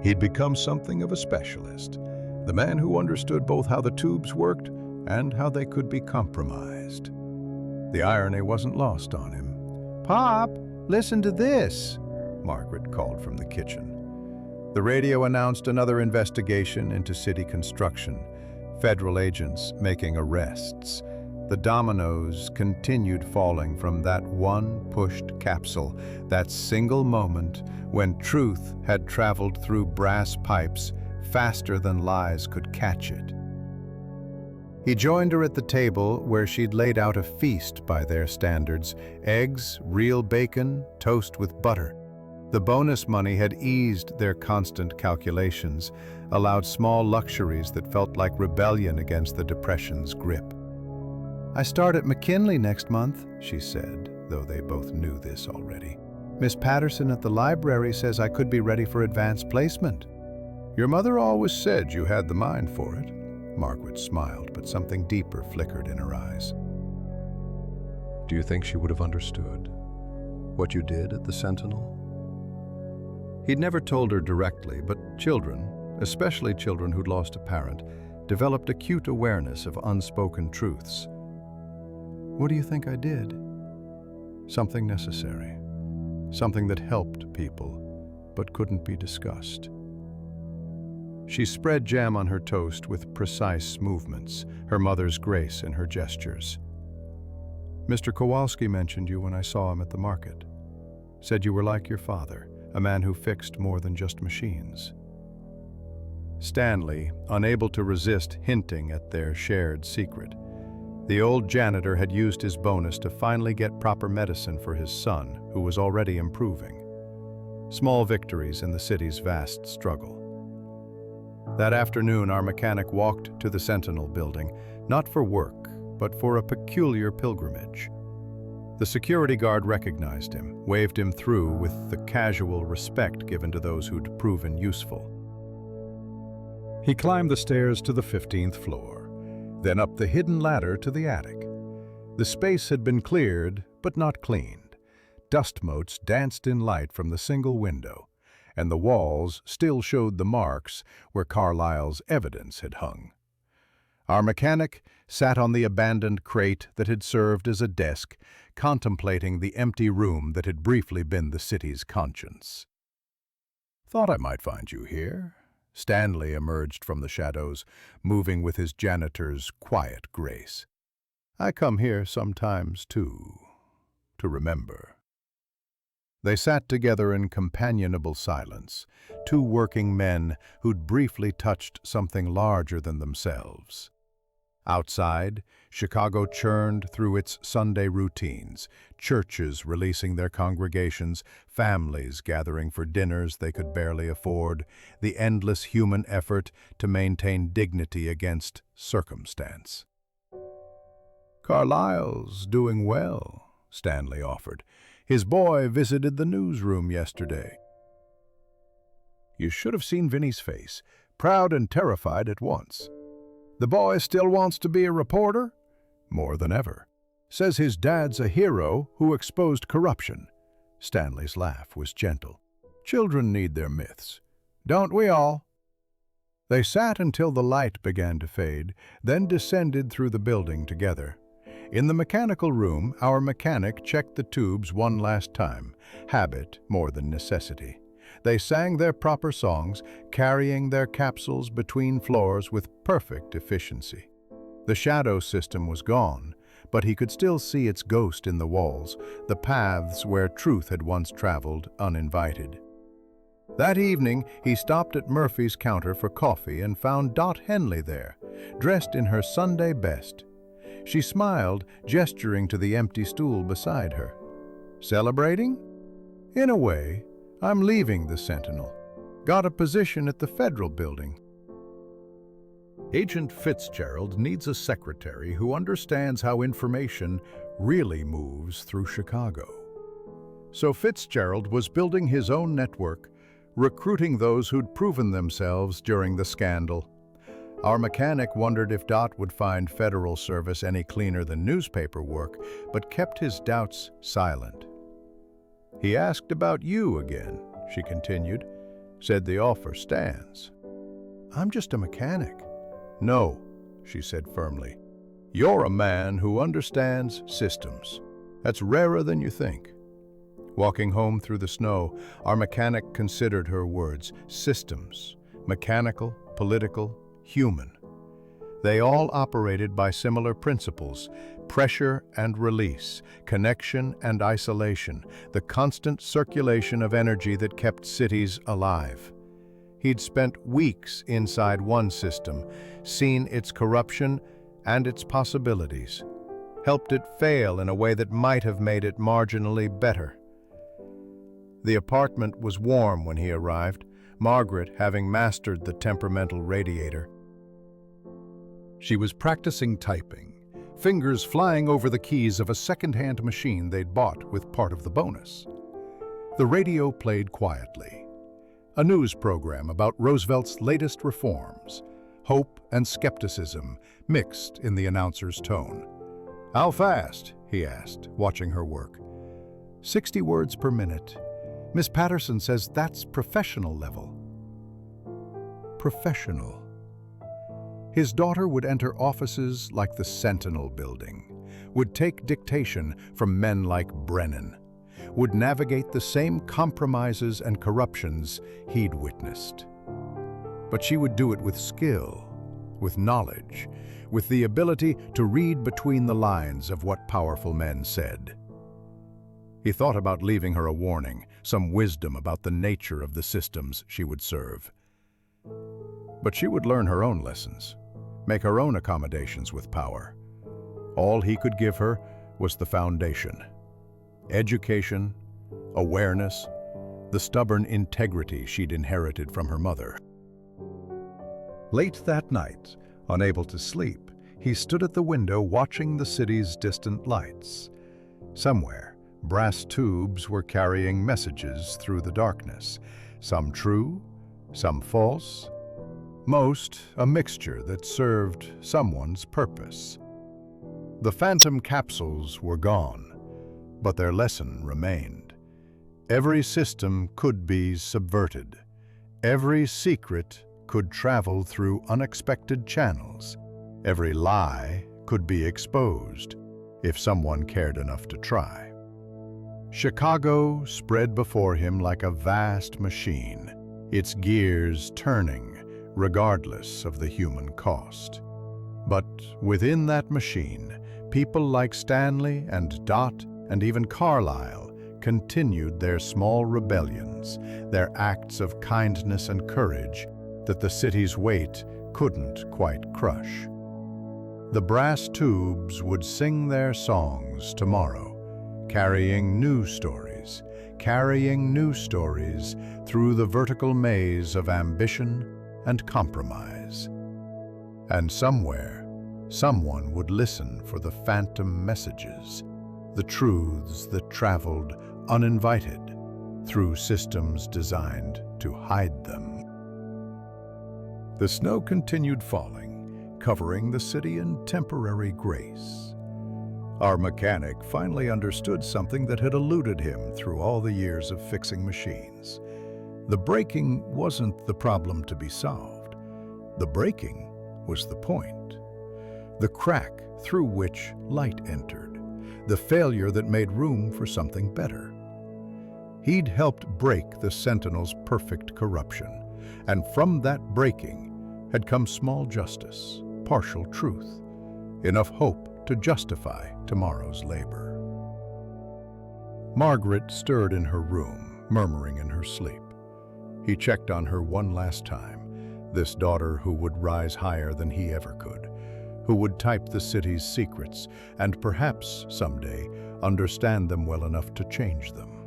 He'd become something of a specialist, the man who understood both how the tubes worked and how they could be compromised. The irony wasn't lost on him. "Pop, listen to this," Margaret called from the kitchen. The radio announced another investigation into city construction, federal agents making arrests. The dominoes continued falling from that one pushed capsule, that single moment when truth had traveled through brass pipes faster than lies could catch it. He joined her at the table where she'd laid out a feast by their standards: eggs, real bacon, toast with butter. The bonus money had eased their constant calculations, allowed small luxuries that felt like rebellion against the Depression's grip. "I start at McKinley next month," she said, though they both knew this already. "Miss Patterson at the library says I could be ready for advanced placement." "Your mother always said you had the mind for it." Margaret smiled, but something deeper flickered in her eyes. "Do you think she would have understood what you did at the Sentinel?" He'd never told her directly, but children, especially children who'd lost a parent, developed acute awareness of unspoken truths. "What do you think I did?" "Something necessary. Something that helped people, but couldn't be discussed." She spread jam on her toast with precise movements, her mother's grace in her gestures. "Mr. Kowalski mentioned you when I saw him at the market. Said you were like your father, a man who fixed more than just machines." Stanley, unable to resist hinting at their shared secret. The old janitor had used his bonus to finally get proper medicine for his son, who was already improving. Small victories in the city's vast struggle. That afternoon, our mechanic walked to the Sentinel building, not for work, but for a peculiar pilgrimage. The security guard recognized him, waved him through with the casual respect given to those who'd proven useful. He climbed the stairs to the 15th floor, then up the hidden ladder to the attic. The space had been cleared, but not cleaned. Dust motes danced in light from the single window, and the walls still showed the marks where Carlyle's evidence had hung. Our mechanic sat on the abandoned crate that had served as a desk, contemplating the empty room that had briefly been the city's conscience. "Thought I might find you here." Stanley emerged from the shadows, moving with his janitor's quiet grace. "I come here sometimes, too, to remember." They sat together in companionable silence, two working men who'd briefly touched something larger than themselves. Outside, Chicago churned through its Sunday routines, churches releasing their congregations, families gathering for dinners they could barely afford, the endless human effort to maintain dignity against circumstance. "Carlyle's doing well," Stanley offered. "His boy visited the newsroom yesterday." You should have seen Vinny's face, proud and terrified at once. "The boy still wants to be a reporter?" "More than ever. Says his dad's a hero who exposed corruption." Stanley's laugh was gentle. "Children need their myths. Don't we all?" They sat until the light began to fade, then descended through the building together. In the mechanical room, our mechanic checked the tubes one last time, habit more than necessity. They sang their proper songs, carrying their capsules between floors with perfect efficiency. The shadow system was gone, but he could still see its ghost in the walls, the paths where truth had once traveled uninvited. That evening, he stopped at Murphy's counter for coffee and found Dot Henley there, dressed in her Sunday best. She smiled, gesturing to the empty stool beside her. "Celebrating?" "In a way. I'm leaving the Sentinel. Got a position at the Federal Building." Agent Fitzgerald needs a secretary who understands how information really moves through Chicago. So Fitzgerald was building his own network, recruiting those who'd proven themselves during the scandal. Our mechanic wondered if Dot would find federal service any cleaner than newspaper work, but kept his doubts silent. "He asked about you again," she continued. "Said the offer stands." "I'm just a mechanic." "No," she said firmly. "You're a man who understands systems. That's rarer than you think." Walking home through the snow, our mechanic considered her words. Systems. Mechanical, political, human. They all operated by similar principles: pressure and release, connection and isolation, the constant circulation of energy that kept cities alive. He'd spent weeks inside one system, seen its corruption and its possibilities, helped it fail in a way that might have made it marginally better. The apartment was warm when he arrived, Margaret having mastered the temperamental radiator. She was practicing typing, fingers flying over the keys of a second-hand machine they'd bought with part of the bonus. The radio played quietly. A news program about Roosevelt's latest reforms, hope and skepticism mixed in the announcer's tone. "How fast?" he asked, watching her work. 60 words per minute. Miss Patterson says that's professional level." Professional. His daughter would enter offices like the Sentinel building, would take dictation from men like Brennan, would navigate the same compromises and corruptions he'd witnessed. But she would do it with skill, with knowledge, with the ability to read between the lines of what powerful men said. He thought about leaving her a warning, some wisdom about the nature of the systems she would serve. But she would learn her own lessons, make her own accommodations with power. All he could give her was the foundation: education, awareness, the stubborn integrity she'd inherited from her mother. Late that night, unable to sleep, he stood at the window watching the city's distant lights. Somewhere, brass tubes were carrying messages through the darkness, some true, some false, most a mixture that served someone's purpose. The phantom capsules were gone, but their lesson remained. Every system could be subverted. Every secret could travel through unexpected channels. Every lie could be exposed if someone cared enough to try. Chicago spread before him like a vast machine, its gears turning regardless of the human cost. But within that machine, people like Stanley and Dot and even Carlyle continued their small rebellions, their acts of kindness and courage that the city's weight couldn't quite crush. The brass tubes would sing their songs tomorrow, carrying new stories through the vertical maze of ambition and compromise. And somewhere, someone would listen for the phantom messages, the truths that traveled uninvited through systems designed to hide them. The snow continued falling, covering the city in temporary grace. Our mechanic finally understood something that had eluded him through all the years of fixing machines. The braking wasn't the problem to be solved. The braking was the point. The crack through which light entered, the failure that made room for something better. He'd helped break the Sentinel's perfect corruption, and from that breaking had come small justice, partial truth, enough hope to justify tomorrow's labor. Margaret stirred in her room, murmuring in her sleep. He checked on her one last time, this daughter who would rise higher than he ever could, who would type the city's secrets and perhaps someday understand them well enough to change them.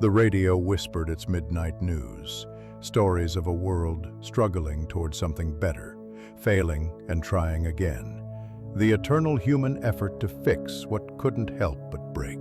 The radio whispered its midnight news, stories of a world struggling toward something better, failing and trying again, the eternal human effort to fix what couldn't help but break.